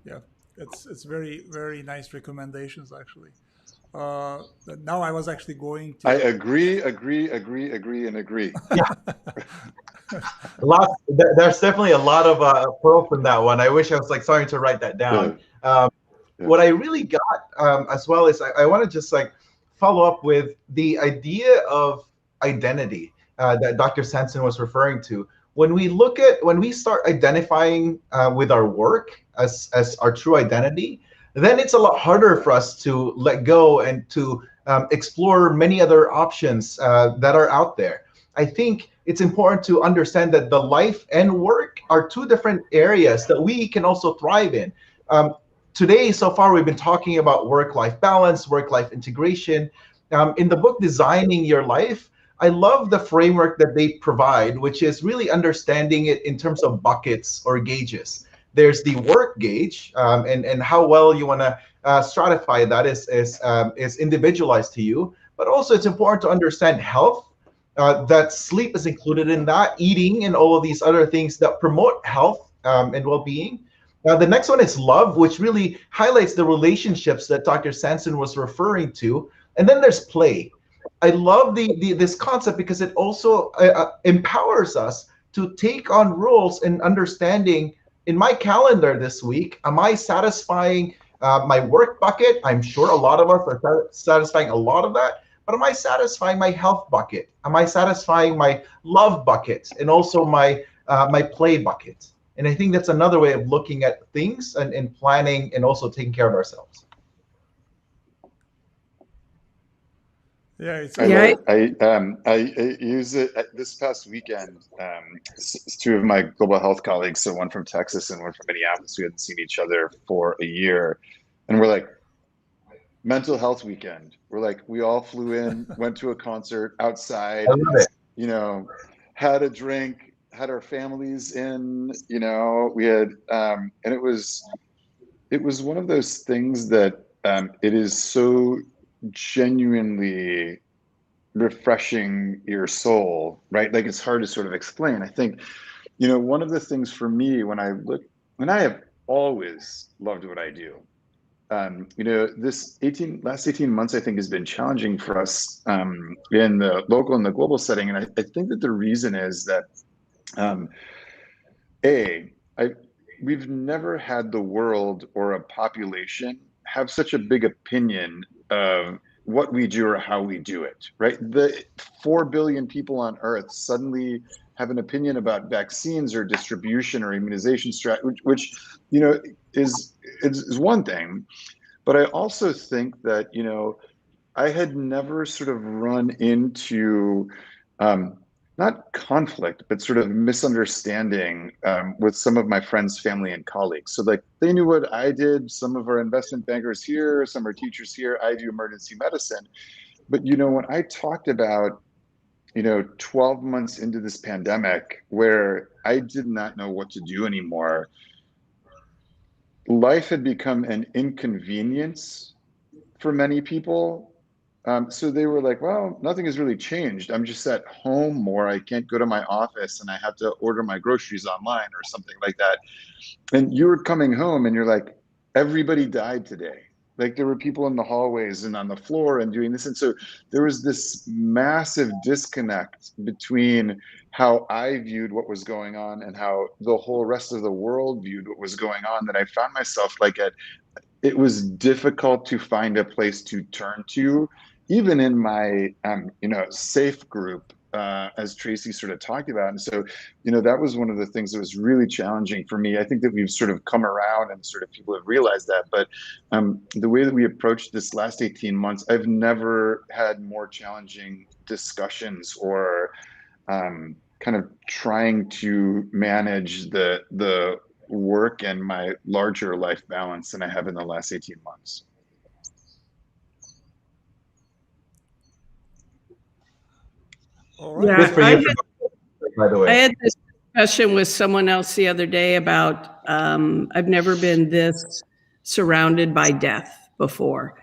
Yeah, it's very, very nice recommendations, actually. Now I was actually going to...
I agree, and agree.
Yeah. There's definitely a lot of pearl from that one. I wish I was like starting to write that down. What I really got as well is I want to just like follow up with the idea of identity that Dr. Sanson was referring to. When we start identifying with our work as our true identity, then it's a lot harder for us to let go and to explore many other options that are out there. I think it's important to understand that the life and work are 2 different areas that we can also thrive in. Today, so far, we've been talking about work-life balance, work-life integration. In the book, Designing Your Life, I love the framework that they provide, which is really understanding it in terms of buckets or gauges. There's the work gauge, and how well you want to stratify that is individualized to you. But also, it's important to understand health, that sleep is included in that, eating, and all of these other things that promote health and well-being. Now, the next one is love, which really highlights the relationships that Dr. Sanson was referring to. And then there's play. I love this concept because it also empowers us to take on roles in understanding, in my calendar this week, am I satisfying my work bucket? I'm sure a lot of us are satisfying a lot of that. But am I satisfying my health bucket? Am I satisfying my love bucket and also my play bucket? And I think that's another way of looking at things and planning and also taking care of ourselves.
Yeah, it's
I
Yeah,
love
really.
it. I use it this past weekend. Two of my global health colleagues, so one from Texas and one from Minneapolis, we hadn't seen each other for a year, and we're like, mental health weekend. We're like, we all flew in, went to a concert
I
outside,
love it.
you know, had a drink, had our families in, we had, and it was one of those things that it is so genuinely refreshing your soul, right? Like it's hard to sort of explain. I think, one of the things for me when I have always loved what I do. This last 18 months, I think, has been challenging for us in the local and the global setting. And I think that the reason is that, um, A, we've never had the world or a population have such a big opinion of what we do or how we do it, right? The 4 billion people on Earth suddenly have an opinion about vaccines or distribution or immunization strategy, which, you know, is one thing. But I also think that, I had never sort of run into um, not conflict, but sort of misunderstanding with some of my friends, family, and colleagues. So, like, they knew what I did. Some of our investment bankers here, some are teachers here. I do emergency medicine. But, when I talked about, 12 months into this pandemic where I did not know what to do anymore, life had become an inconvenience for many people. So they were like, well, nothing has really changed. I'm just at home more. I can't go to my office and I have to order my groceries online or something like that. And you were coming home and you're like, everybody died today. Like there were people in the hallways and on the floor and doing this. And so there was this massive disconnect between how I viewed what was going on and how the whole rest of the world viewed what was going on, that I found myself like it was difficult to find a place to turn to, even in my safe group, as Tracy sort of talked about. And so, that was one of the things that was really challenging for me. I think that we've sort of come around and sort of people have realized that. But the way that we approached this last 18 months, I've never had more challenging discussions or kind of trying to manage the work and my larger life balance than I have in the last 18 months.
All right.
yeah.
Good for you, by the
I
way.
had this discussion with someone else the other day about I've never been this surrounded by death before.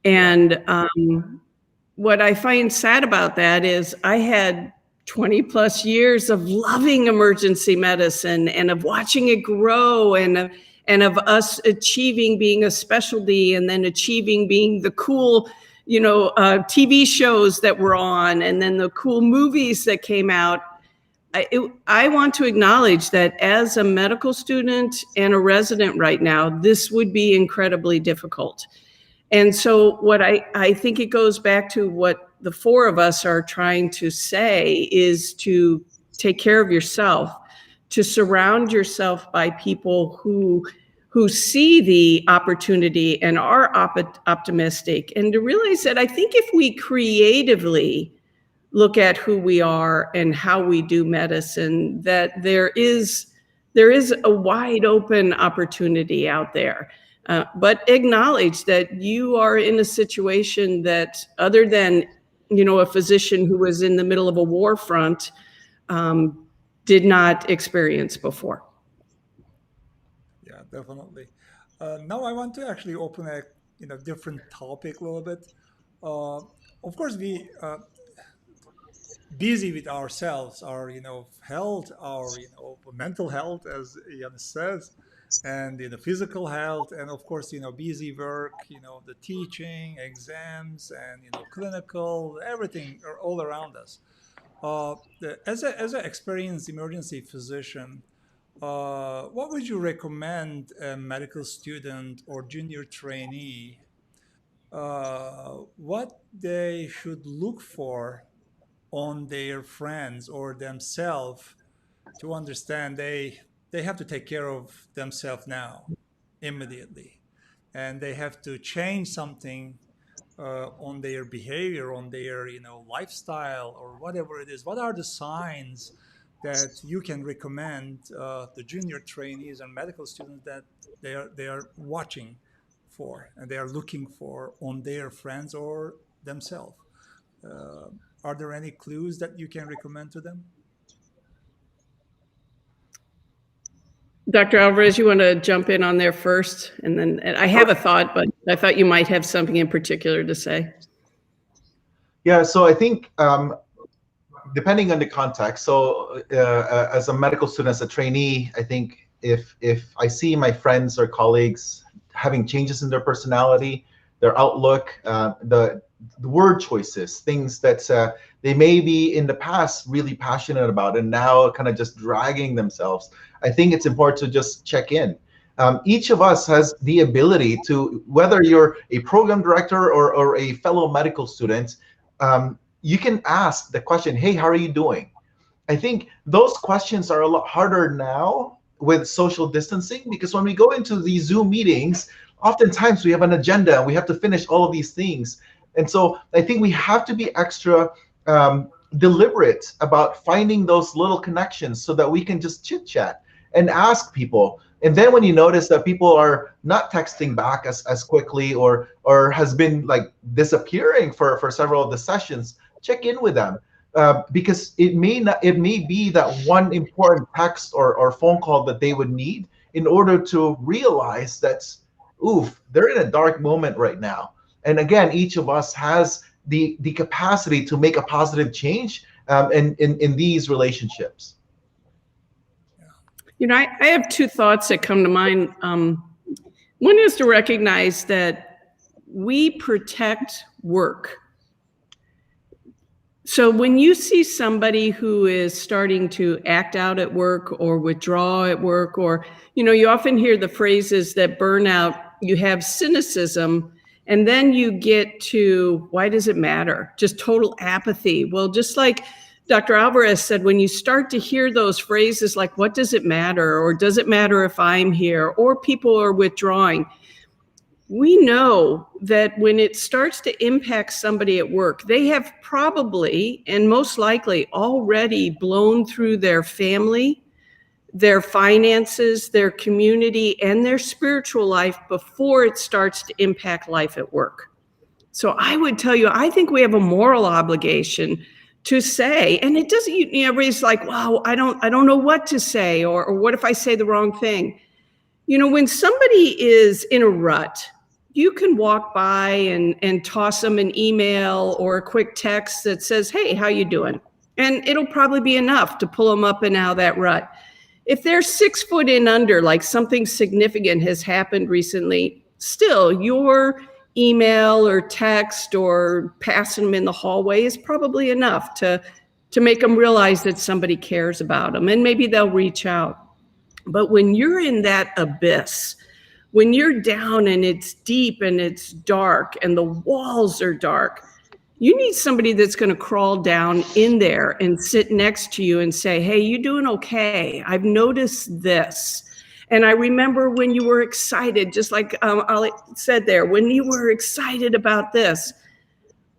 And what I find sad about that is I had 20 plus years of loving emergency medicine and of watching it grow and of us achieving being a specialty and then achieving being the cool, TV shows that were on and then the cool movies that came out. I want to acknowledge that as a medical student and a resident right now, this would be incredibly difficult. And so what I think it goes back to what the four of us are trying to say is to take care of yourself, to surround yourself by people who see the opportunity and are optimistic, and to realize that I think if we creatively look at who we are and how we do medicine, that there is a wide open opportunity out there. But acknowledge that you are in a situation that, other than a physician who was in the middle of a war front, did not experience before.
Yeah, definitely. Now I want to actually open a different topic a little bit. Of course, we busy with ourselves, our health, our mental health, as Janis says, and physical health, and of course busy work, the teaching, exams, and clinical, everything are all around us. As an experienced emergency physician, what would you recommend a medical student or junior trainee what they should look for on their friends or themselves to understand they have to take care of themselves now, immediately, and they have to change something on their behavior, on their lifestyle or whatever it is? What are the signs that you can recommend the junior trainees and medical students that they are watching for and they are looking for on their friends or themselves? Uh, are there any clues that you can recommend to them?
Dr. Alvarez, you want to jump in on there first? And I have a thought, but I thought you might have something in particular to say.
Yeah, so I think depending on the context, so as a medical student, as a trainee, I think if I see my friends or colleagues having changes in their personality, their outlook, the word choices, things that they may be in the past really passionate about and now kind of just dragging themselves, I think it's important to just check in. Each of us has the ability to, whether you're a program director or a fellow medical student, you can ask the question, hey, how are you doing? I think those questions are a lot harder now with social distancing, because when we go into these Zoom meetings, oftentimes we have an agenda and we have to finish all of these things. And so I think we have to be extra deliberate about finding those little connections so that we can just chit chat and ask people. And then when you notice that people are not texting back as quickly or has been like disappearing for several of the sessions, check in with them. Because it may be that one important text or phone call that they would need in order to realize that, oof, they're in a dark moment right now. And again, each of us has the capacity to make a positive change in these relationships.
I have two thoughts that come to mind. One is to recognize that we protect work. So when you see somebody who is starting to act out at work or withdraw at work, or, you often hear the phrases that burnout, you have cynicism, and then you get to, why does it matter? Just total apathy. Well, just like Dr. Alvarez said, when you start to hear those phrases like, what does it matter? Or does it matter if I'm here? Or people are withdrawing. We know that when it starts to impact somebody at work, they have probably and most likely already blown through their family, their finances, their community, and their spiritual life before it starts to impact life at work. So I would tell you, I think we have a moral obligation to say, and it doesn't, everybody's like, wow, I don't know what to say, or what if I say the wrong thing? When somebody is in a rut, you can walk by and toss them an email or a quick text that says, hey, how you doing? And it'll probably be enough to pull them up and out of that rut. If they're 6 foot in under, like something significant has happened recently, still your email or text or passing them in the hallway is probably enough to make them realize that somebody cares about them, and maybe they'll reach out. But when you're in that abyss, when you're down and it's deep and it's dark and the walls are dark, you need somebody that's going to crawl down in there and sit next to you and say, hey, you doing okay? I've noticed this. And I remember when you were excited, just like Ali said there, when you were excited about this.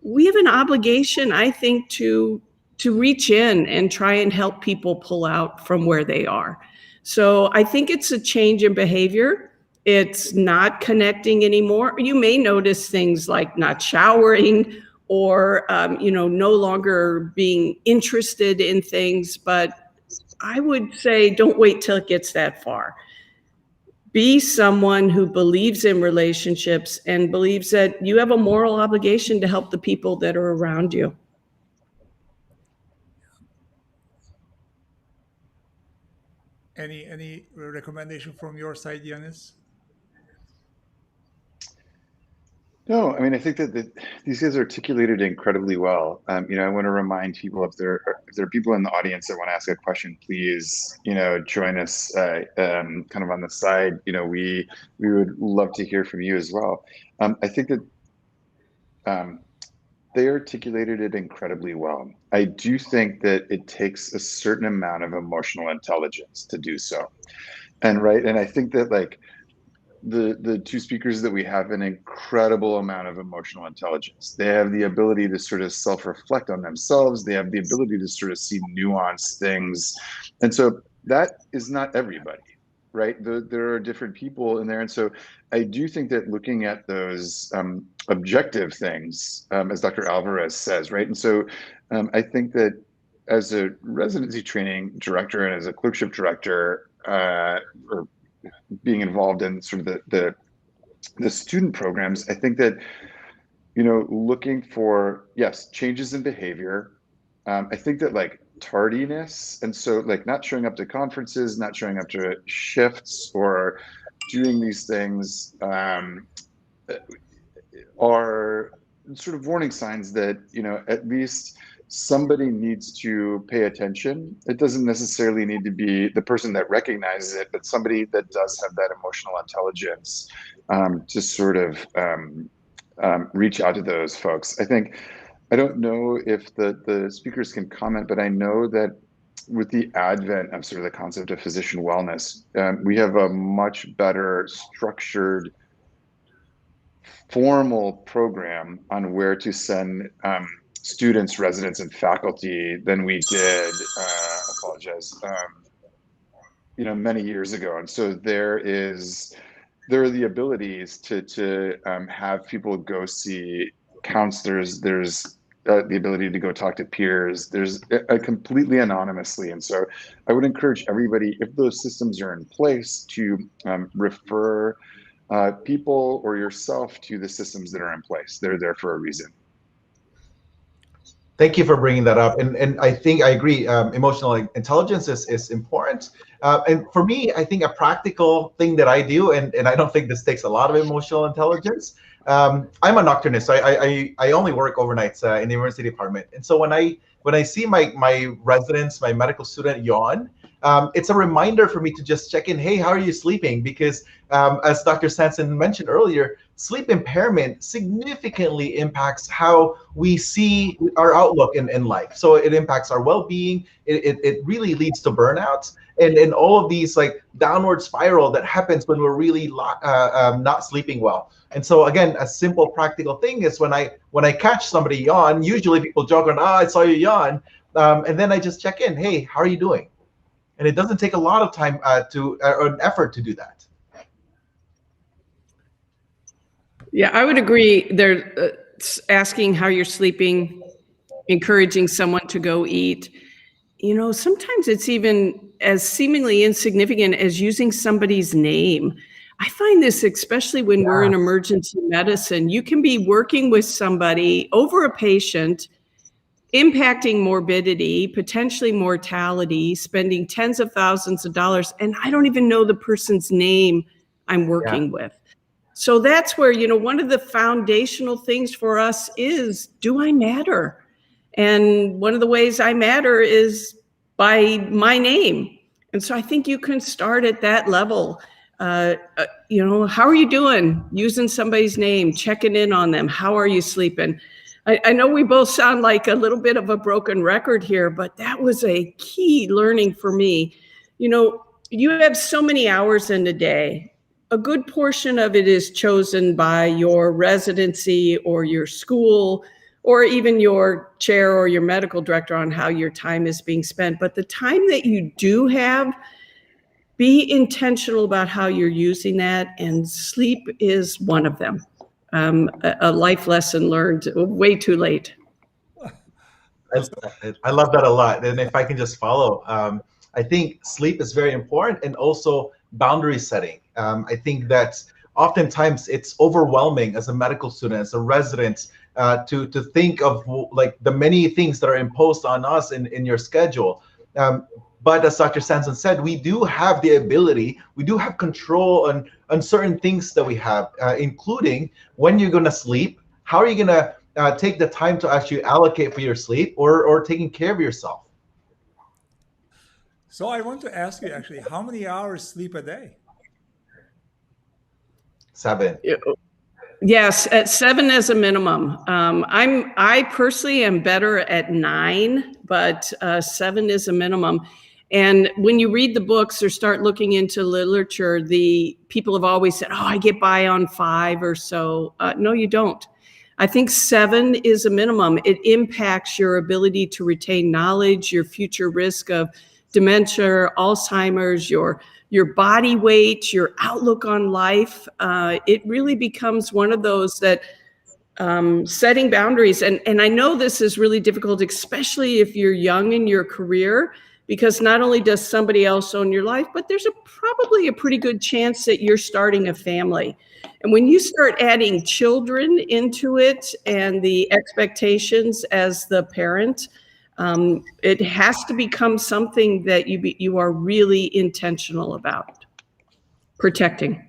We have an obligation, I think, to reach in and try and help people pull out from where they are. So I think it's a change in behavior. It's not connecting anymore. You may notice things like not showering or, no longer being interested in things. But I would say don't wait till it gets that far. Be someone who believes in relationships and believes that you have a moral obligation to help the people that are around you.
Any recommendation from your side, Janis?
No, I mean, I think that these guys articulated incredibly well. I want to remind people, if there are people in the audience that want to ask a question, please, join us kind of on the side. We would love to hear from you as well. I think that they articulated it incredibly well. I do think that it takes a certain amount of emotional intelligence to do so. And I think that the two speakers that we have an incredible amount of emotional intelligence. They have the ability to sort of self-reflect on themselves. They have the ability to sort of see nuanced things. And so that is not everybody, right? There are different people in there. And so I do think that looking at those objective things, as Dr. Alvarez says, right? And so I think that as a residency training director and as a clerkship director, or being involved in sort of the student programs, I think that, you know, looking for, yes, changes in behavior. I think that like tardiness, and so like not showing up to conferences, not showing up to shifts, or doing these things are sort of warning signs that, you know, at least somebody needs to pay attention. It doesn't necessarily need to be the person that recognizes it, but somebody that does have that emotional intelligence to sort of reach out to those folks. I don't know if the speakers can comment, but I know that with the advent of sort of the concept of physician wellness, we have a much better structured, formal program on where to send students, residents, and faculty than we did, you know, many years ago. And so there are the abilities to have people go see counselors. There's the ability to go talk to peers. There's completely anonymously. And so I would encourage everybody, if those systems are in place, to refer people or yourself to the systems that are in place. They're there for a reason.
Thank you for bringing that up. And I think I agree, emotional intelligence is important. And for me, I think a practical thing that I do, and I don't think this takes a lot of emotional intelligence. I'm a nocturnist, so I only work overnights in the emergency department. And so when I see my residents, my medical student yawn, it's a reminder for me to just check in. Hey, how are you sleeping? Because as Dr. Sanson mentioned earlier, sleep impairment significantly impacts how we see our outlook in life. So it impacts our well-being. It really leads to burnout and all of these like downward spiral that happens when we're really not sleeping well. And so again, a simple practical thing is when I catch somebody yawn, usually people joke on, I saw you yawn. And then I just check in. Hey, how are you doing? And it doesn't take a lot of time or an effort to do that.
Yeah, I would agree. They're asking how you're sleeping, encouraging someone to go eat. You know, sometimes it's even as seemingly insignificant as using somebody's name. I find this especially when we're in emergency medicine. You can be working with somebody over a patient, impacting morbidity, potentially mortality, spending tens of thousands of dollars, and I don't even know the person's name I'm working with. So that's where, you know, one of the foundational things for us is, do I matter? And one of the ways I matter is by my name. And so I think you can start at that level. You know, how are you doing? Using somebody's name, checking in on them. How are you sleeping? I know we both sound like a little bit of a broken record here, but that was a key learning for me. You know, you have so many hours in a day. A good portion of it is chosen by your residency or your school, or even your chair or your medical director on how your time is being spent. But the time that you do have, be intentional about how you're using that, and sleep is one of them. A life lesson learned way too late.
I love that a lot. And if I can just follow, I think sleep is very important, and also boundary setting. I think that oftentimes it's overwhelming as a medical student, as a resident, to think of like the many things that are imposed on us in your schedule. But as Dr. Sanson said, we do have the ability, we do have control on certain things that we have, including when you're going to sleep, how are you going to take the time to actually allocate for your sleep, or taking care of yourself.
So I want to ask you actually, how many hours sleep a day?
7.
Yes, at 7 as a minimum. I personally am better at 9, but 7 is a minimum. And when you read the books or start looking into literature, the people have always said, oh, I get by on 5 or so. No, you don't. I think 7 is a minimum. It impacts your ability to retain knowledge, your future risk of dementia, Alzheimer's, your body weight, your outlook on life. It really becomes one of those that setting boundaries. And I know this is really difficult, especially if you're young in your career, because not only does somebody else own your life, but there's probably a pretty good chance that you're starting a family. And when you start adding children into it and the expectations as the parent, it has to become something that you are really intentional about protecting.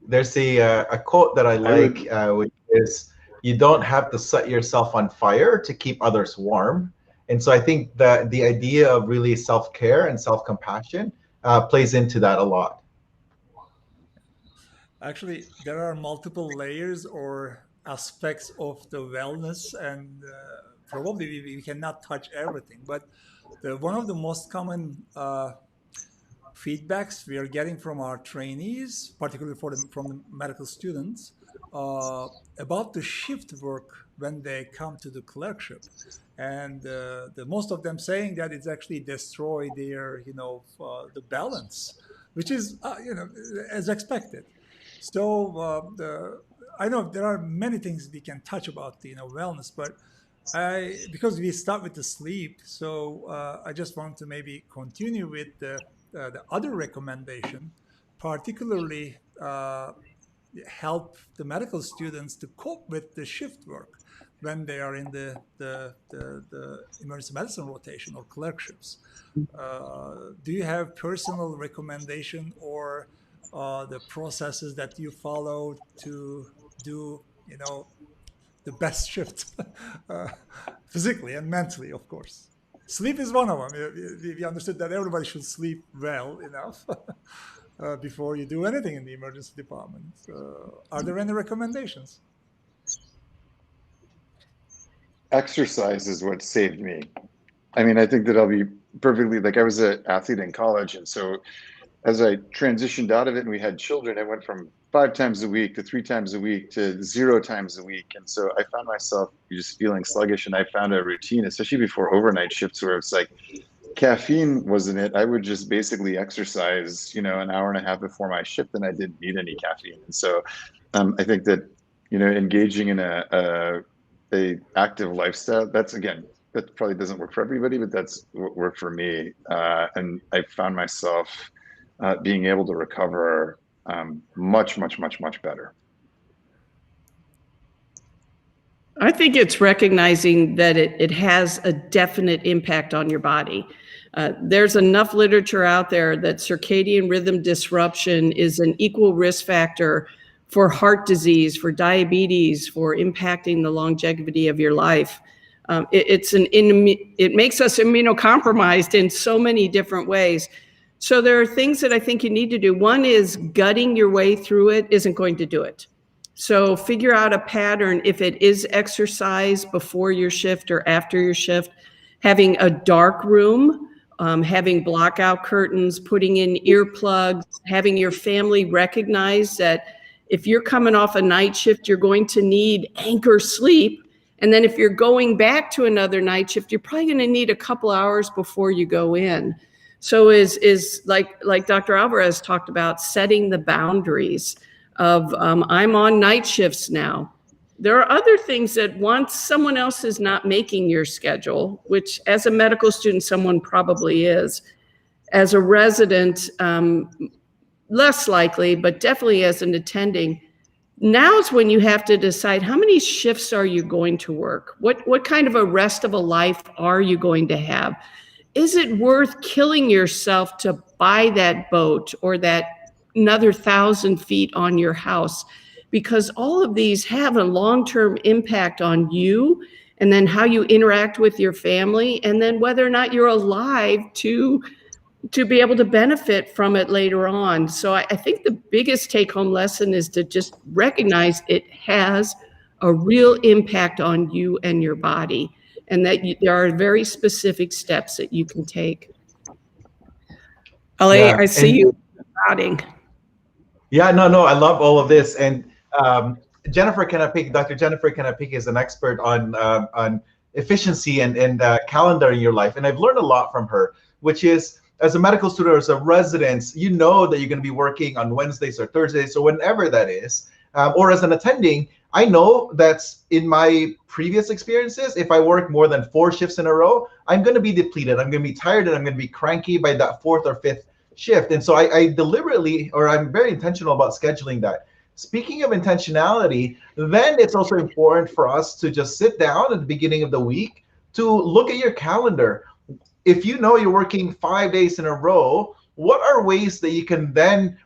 There's a quote that I like, which is, you don't have to set yourself on fire to keep others warm. And so I think that the idea of really self-care and self-compassion plays into that a lot.
Actually, there are multiple layers or aspects of the wellness, and probably we cannot touch everything. But one of the most common feedbacks we are getting from our trainees, particularly from the medical students, about the shift work when they come to the clerkship, and the most of them saying that it's actually destroyed their, the balance, which is, as expected. So I know there are many things we can touch about, wellness, but because we start with the sleep, so I just want to maybe continue with the other recommendation, particularly help the medical students to cope with the shift work when they are in the emergency medicine rotation or clerkships. Do you have personal recommendation or the processes that you follow to do, the best shift physically and mentally, of course? Sleep is one of them. We understood that everybody should sleep well enough before you do anything in the emergency department. Are there any recommendations?
Exercise is what saved me. I mean, I think that I'll be perfectly, I was an athlete in college, and so as I transitioned out of it and we had children, I went from 5 times a week to 3 times a week to 0 times a week. And so I found myself just feeling sluggish, and I found a routine, especially before overnight shifts, where it's like caffeine wasn't it. I would just basically exercise, an hour and a half before my shift, and I didn't need any caffeine. And so I think that, engaging in a active lifestyle, that probably doesn't work for everybody, but that's what worked for me. And I found myself being able to recover much, much, much, much better.
I think it's recognizing that it has a definite impact on your body. There's enough literature out there that circadian rhythm disruption is an equal risk factor for heart disease, for diabetes, for impacting the longevity of your life. It makes us immunocompromised in so many different ways. So there are things that I think you need to do. One is gutting your way through it isn't going to do it. So figure out a pattern. If it is exercise before your shift or after your shift, having a dark room, having blackout curtains, putting in earplugs, having your family recognize that if you're coming off a night shift, you're going to need anchor sleep. And then if you're going back to another night shift, you're probably going to need a couple hours before you go in. So is like Dr. Alvarez talked about, setting the boundaries of I'm on night shifts now. There are other things that once someone else is not making your schedule, which as a medical student, someone probably is. As a resident, less likely, but definitely as an attending, now is when you have to decide how many shifts are you going to work? What kind of a rest of a life are you going to have? Is it worth killing yourself to buy that boat or that another 1,000 feet on your house? Because all of these have a long-term impact on you, and then how you interact with your family, and then whether or not you're alive to be able to benefit from it later on. So I think the biggest take-home lesson is to just recognize it has a real impact on you and your body, and that there are very specific steps that you can take. Ali, I see you nodding.
Yeah, no, I love all of this. And Jennifer Kanapik, Dr. Jennifer Kanapik is an expert on efficiency and calendar in your life. And I've learned a lot from her, which is, as a medical student or as a resident, you know that you're going to be working on Wednesdays or Thursdays or whenever that is. Or as an attending, I know that in my previous experiences, if I work more than 4 shifts in a row, I'm going to be depleted. I'm going to be tired and I'm going to be cranky by that 4th or 5th shift. And so I deliberately, or I'm very intentional about scheduling that. Speaking of intentionality, then it's also important for us to just sit down at the beginning of the week to look at your calendar. If you know you're working 5 days in a row, what are ways that you can then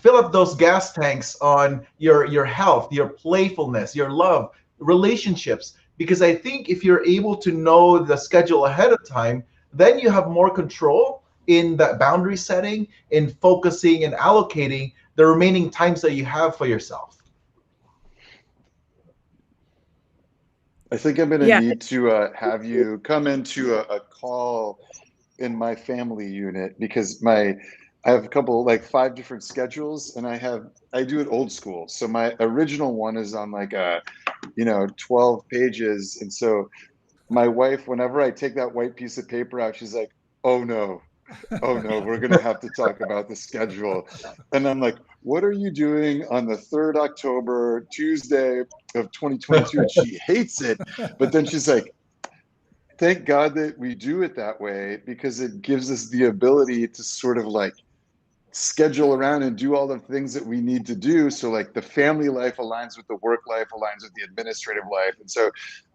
fill up those gas tanks on your health, your playfulness, your love, relationships? Because I think if you're able to know the schedule ahead of time, then you have more control in that boundary setting, in focusing and allocating the remaining times that you have for yourself.
I think I'm going to need to have you come into a call in my family unit, because I have a couple, like 5 different schedules, and I do it old school. So my original one is on like 12 pages. And so my wife, whenever I take that white piece of paper out, she's like, oh no, we're going to have to talk about the schedule. And I'm like, what are you doing on the 3rd October, Tuesday of 2022? And she hates it. But then she's like, thank God that we do it that way, because it gives us the ability to sort of like schedule around and do all the things that we need to do. So like the family life aligns with the work life, aligns with the administrative life. And so,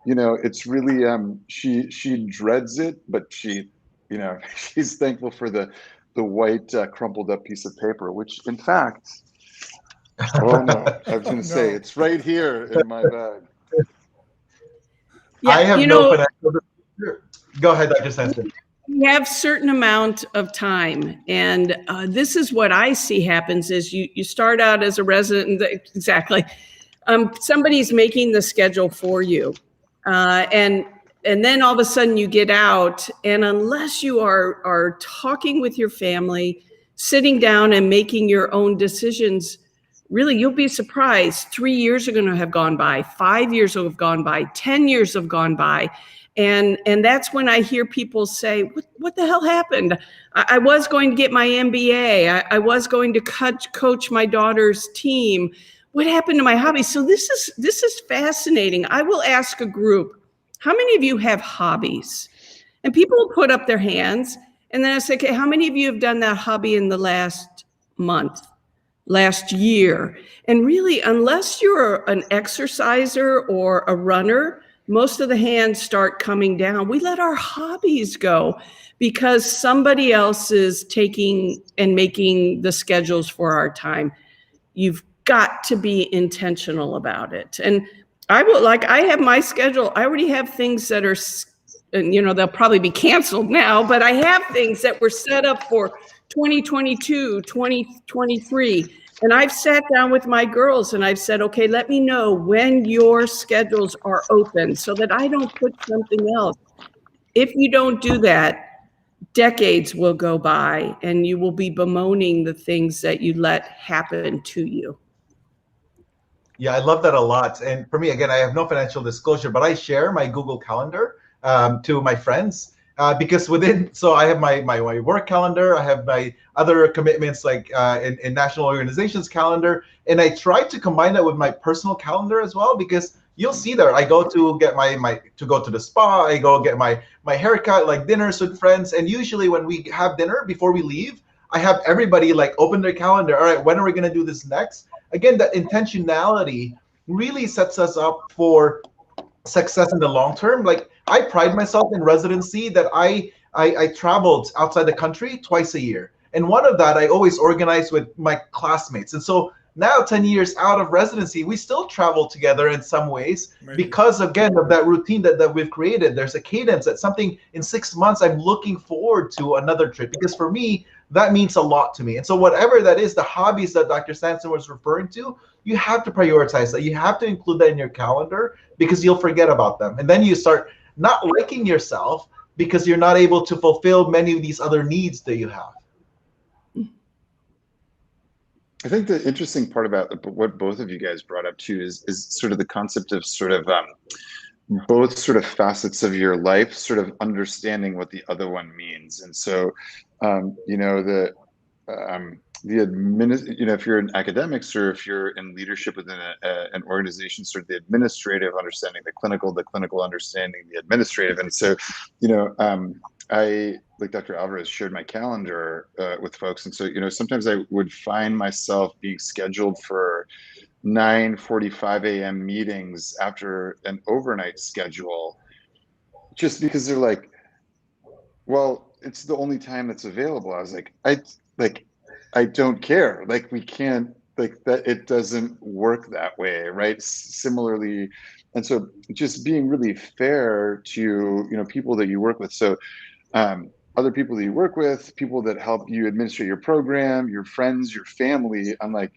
it's really, she dreads it, but she's thankful for the white crumpled up piece of paper, which in fact, oh no, I was going to say it's right here in my bag.
Yeah, I have no financial. Go ahead, Dr. Sanson.
We have certain amount of time, and this is what I see happens is you start out as a resident, exactly. Somebody's making the schedule for you, and then all of a sudden you get out, and unless you are talking with your family, sitting down and making your own decisions, really, you'll be surprised. 3 years are going to have gone by, 5 years will have gone by, 10 years have gone by. And that's when I hear people say, what the hell happened? I was going to get my MBA. I was going to coach my daughter's team. What happened to my hobby? So this is fascinating. I will ask a group, how many of you have hobbies? And people will put up their hands. And then I say, okay, how many of you have done that hobby in the last month, last year? And really, unless you're an exerciser or a runner, most of the hands start coming down. We let our hobbies go because somebody else is taking and making the schedules for our time. You've got to be intentional about it. And I have my schedule. I already have things that are, they'll probably be canceled now, but I have things that were set up for 2022, 2023. And I've sat down with my girls and I've said, okay, let me know when your schedules are open so that I don't put something else. If you don't do that, decades will go by and you will be bemoaning the things that you let happen to you.
Yeah, I love that a lot. And for me, again, I have no financial disclosure, but I share my Google Calendar to my friends. Because so I have my work calendar, I have my other commitments like in national organizations calendar, and I try to combine that with my personal calendar as well, because you'll see there, I go to get to go to the spa, I go get my haircut, like dinners with friends, and usually when we have dinner, before we leave, I have everybody like open their calendar, all right, when are we gonna do this next? Again, that intentionality really sets us up for success in the long term. Like I pride myself in residency that I traveled outside the country twice a year. And one of that I always organized with my classmates. And so now 10 years out of residency, we still travel together in some ways because again of that routine that we've created. There's a cadence that something in 6 months, I'm looking forward to another trip, because for me, that means a lot to me. And so whatever that is, the hobbies that Dr. Sanson was referring to, you have to prioritize that. You have to include that in your calendar because you'll forget about them. And then you start not liking yourself because you're not able to fulfill many of these other needs that you have.
I think the interesting part about what both of you guys brought up too is sort of the concept of sort of both sort of facets of your life, sort of understanding what the other one means. And so, you know, if you're in academics or if you're in leadership within an organization, sort of the administrative understanding, the clinical understanding, the administrative. And so, you know, I, like Dr. Alvarez, shared my calendar with folks. And so, you know, sometimes I would find myself being scheduled for 9:45 a.m. meetings after an overnight schedule, just because they're like, well, it's the only time that's available. I was like, I don't care. Like, we can't, like, that, it doesn't work that way, right? Similarly, and so just being really fair to, you know, people that you work with. So other people that you work with, people that help you administrate your program, your friends, your family, I'm like,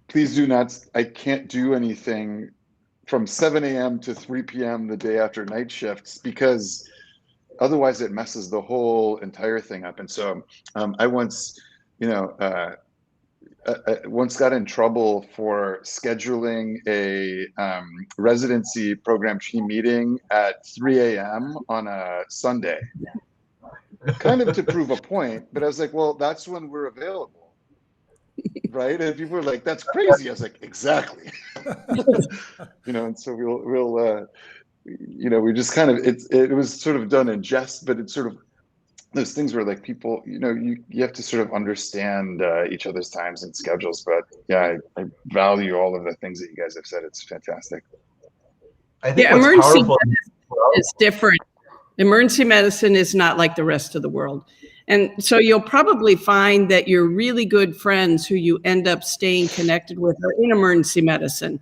please do not, I can't do anything from 7 a.m. to 3 p.m. the day after night shifts, because otherwise it messes the whole entire thing up. And so I once, you know, once got in trouble for scheduling a residency program team meeting at 3 a.m. on a Sunday, kind of to prove a point. But I was like, well, that's when we're available, right? And people were like, that's crazy. I was like, exactly. You know, and so we'll you know, we just kind of, it was sort of done in jest, but it's sort of those things where, like, people, you know, you have to sort of understand each other's times and schedules. But yeah, I value all of the things that you guys have said. It's fantastic.
I think
Yeah,
what's
emergency
powerful
medicine is different. Emergency medicine is not like the rest of the world. And so you'll probably find that your really good friends who you end up staying connected with are in emergency medicine,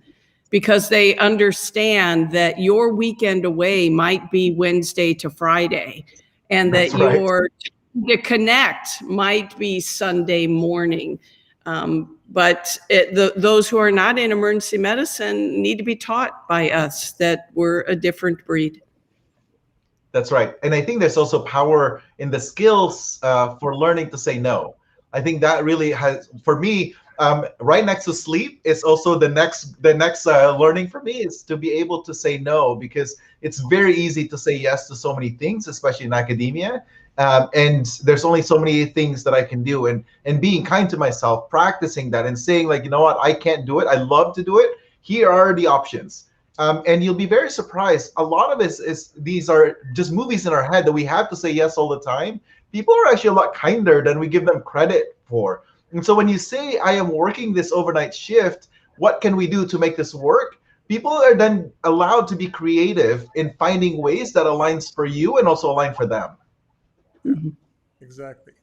because they understand that your weekend away might be Wednesday to Friday, and that
That's right.
your to connect might be Sunday morning. But those who are not in emergency medicine need to be taught by us that we're a different breed.
That's right. And I think there's also power in the skills for learning to say no. I think that really has, for me, right next to sleep is also the next learning for me, is to be able to say no, because it's very easy to say yes to so many things, especially in academia. And there's only so many things that I can do, and being kind to myself, practicing that and saying, like, you know what, I can't do it. I love to do it. Here are the options. And you'll be very surprised. A lot of it is these are just movies in our head that we have to say yes all the time. People are actually a lot kinder than we give them credit for. And so when you say, I am working this overnight shift, what can we do to make this work? People are then allowed to be creative in finding ways that aligns for you and also align for them.
Mm-hmm.
Exactly.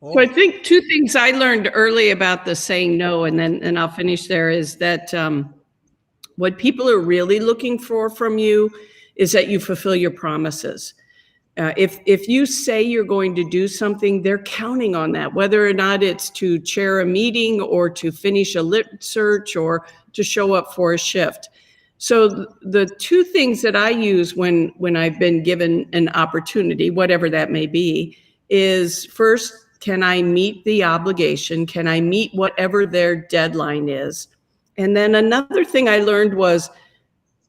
So I think two things I learned early about the saying no, and I'll finish there, is that what people are really looking for from you is that you fulfill your promises. If you say you're going to do something, they're counting on that, whether or not it's to chair a meeting or to finish a lit search or to show up for a shift. So the two things that I use when I've been given an opportunity, whatever that may be, is first, can I meet the obligation? Can I meet whatever their deadline is? And then another thing I learned was,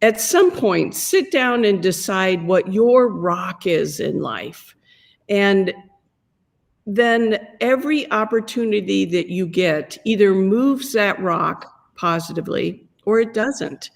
at some point, sit down and decide what your rock is in life. And then every opportunity that you get either moves that rock positively or it doesn't.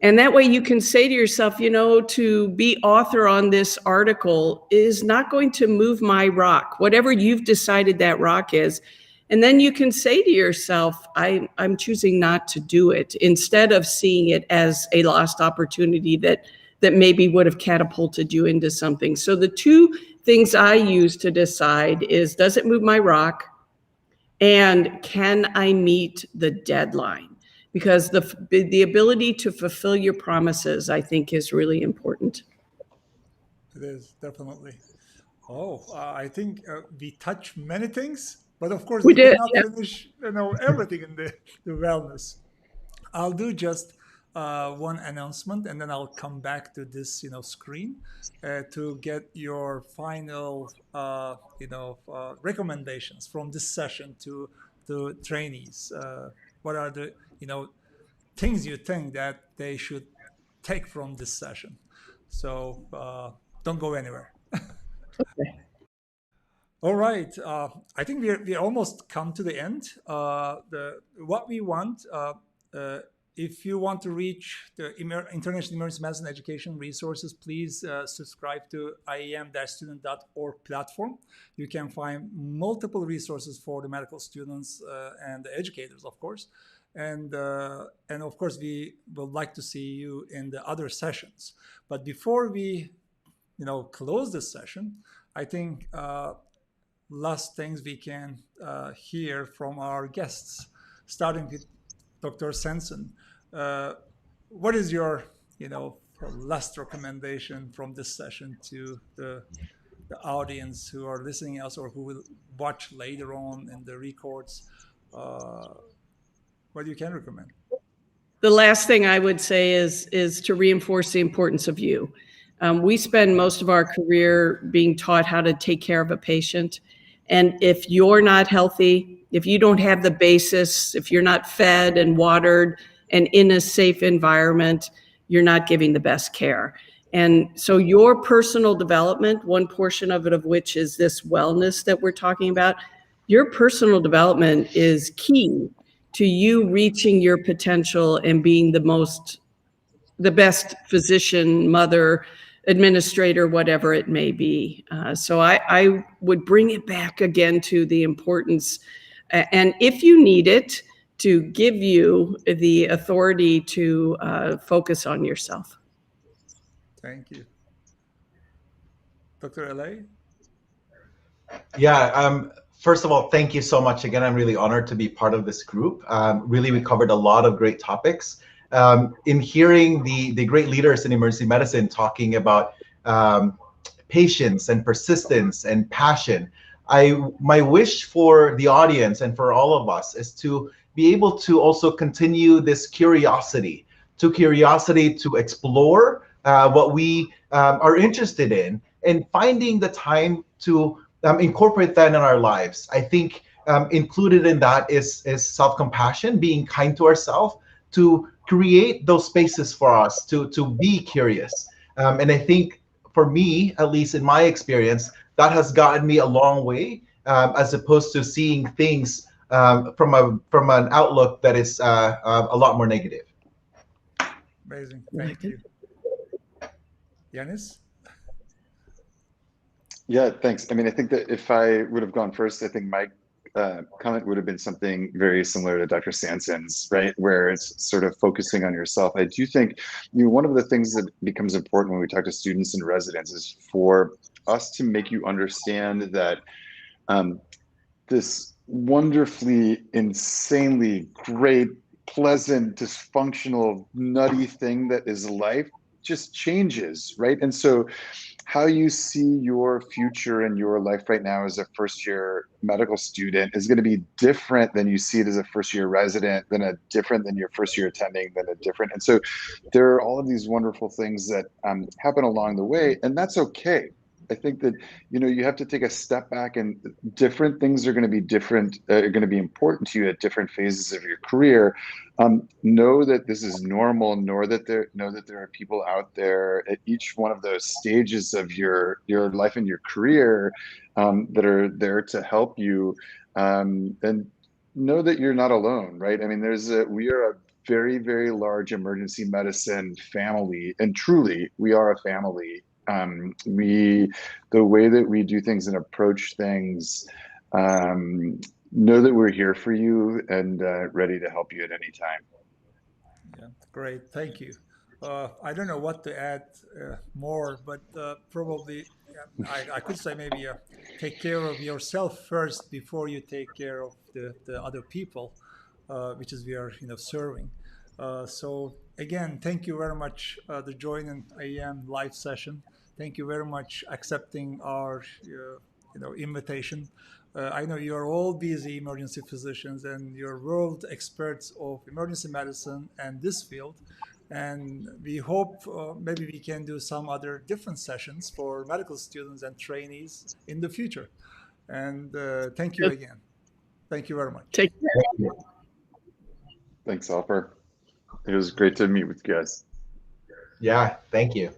And that way you can say to yourself, you know, to be author on this article is not going to move my rock, whatever you've decided that rock is. And then you can say to yourself, I'm choosing not to do it, instead of seeing it as a lost opportunity that maybe would have catapulted you into something. So the two things I use to decide is, does it move my rock? And can I meet the deadline? Because the ability to fulfill your promises, I think, is really important.
It is, definitely. I think we touched many things, but of course
We
we
did,
cannot
yeah.
finish, you know, everything in the wellness. I'll do just one announcement, and then I'll come back to this, you know, screen to get your final, recommendations from this session to to trainees? What are the things you think that they should take from this session? So don't go anywhere.
Okay.
All right. I think we almost come to the end. What we want, if you want to reach the International Emergency Medicine Education resources, please subscribe to iEM-student.org platform. You can find multiple resources for the medical students and the educators, of course. And of course, we would like to see you in the other sessions. But before we, close this session, I think last things we can hear from our guests, starting with Dr. Sanson. What is your, last recommendation from this session to the audience who are listening to us or who will watch later on in the records? What you can recommend?
The last thing I would say is to reinforce the importance of you. We spend most of our career being taught how to take care of a patient. And if you're not healthy, if you don't have the basis, if you're not fed and watered and in a safe environment, you're not giving the best care. And so your personal development, one portion of it of which is this wellness that we're talking about, your personal development is key to you reaching your potential and being the best physician, mother, administrator, whatever it may be. So I would bring it back again to the importance, and if you need it, to give you the authority to focus on yourself.
Thank you. Dr. L.A.?
Yeah, first of all, thank you so much. Again, I'm really honored to be part of this group. Really, we covered a lot of great topics. In hearing the great leaders in emergency medicine talking about patience and persistence and passion, my wish for the audience and for all of us is to be able to also continue this curiosity to explore what we are interested in, and finding the time to incorporate that in our lives. I think included in that is self-compassion, being kind to ourselves, to create those spaces for us to be curious. And I think for me, at least in my experience, that has gotten me a long way, as opposed to seeing things from an outlook that is a lot more negative.
Amazing. Thank you. Janis?
Yeah, thanks. I mean, I think that if I would have gone first, I think my comment would have been something very similar to Dr. Sanson's, right? Where it's sort of focusing on yourself. I do think, one of the things that becomes important when we talk to students and residents is for us to make you understand that this wonderfully, insanely great, pleasant, dysfunctional, nutty thing that is life just changes, right? And so how you see your future in your life right now as a first-year medical student is going to be different than you see it as a first-year resident, different than your first-year attending, different. And so there are all of these wonderful things that happen along the way, and that's okay. I think that, you have to take a step back, and different things are going to be different, are going to be important to you at different phases of your career. Know that this is normal. Know that there are people out there at each one of those stages of your life and your career that are there to help you, and know that you're not alone, right? I mean, we are a very, very large emergency medicine family, and truly, we are a family. The way that we do things and approach things, know that we're here for you and ready to help you at any time.
Yeah, great. Thank you. I don't know what to add more, but probably I could say maybe take care of yourself first before you take care of the other people, which is we are serving. So again, thank you very much to join an iEM live session. Thank you very much accepting our invitation. I know you're all busy emergency physicians and you're world experts of emergency medicine and this field. And we hope maybe we can do some other different sessions for medical students and trainees in the future. And thank you again. Thank you very much.
Take care.
Thanks, Alper. It was great to meet with you guys.
Yeah, thank you.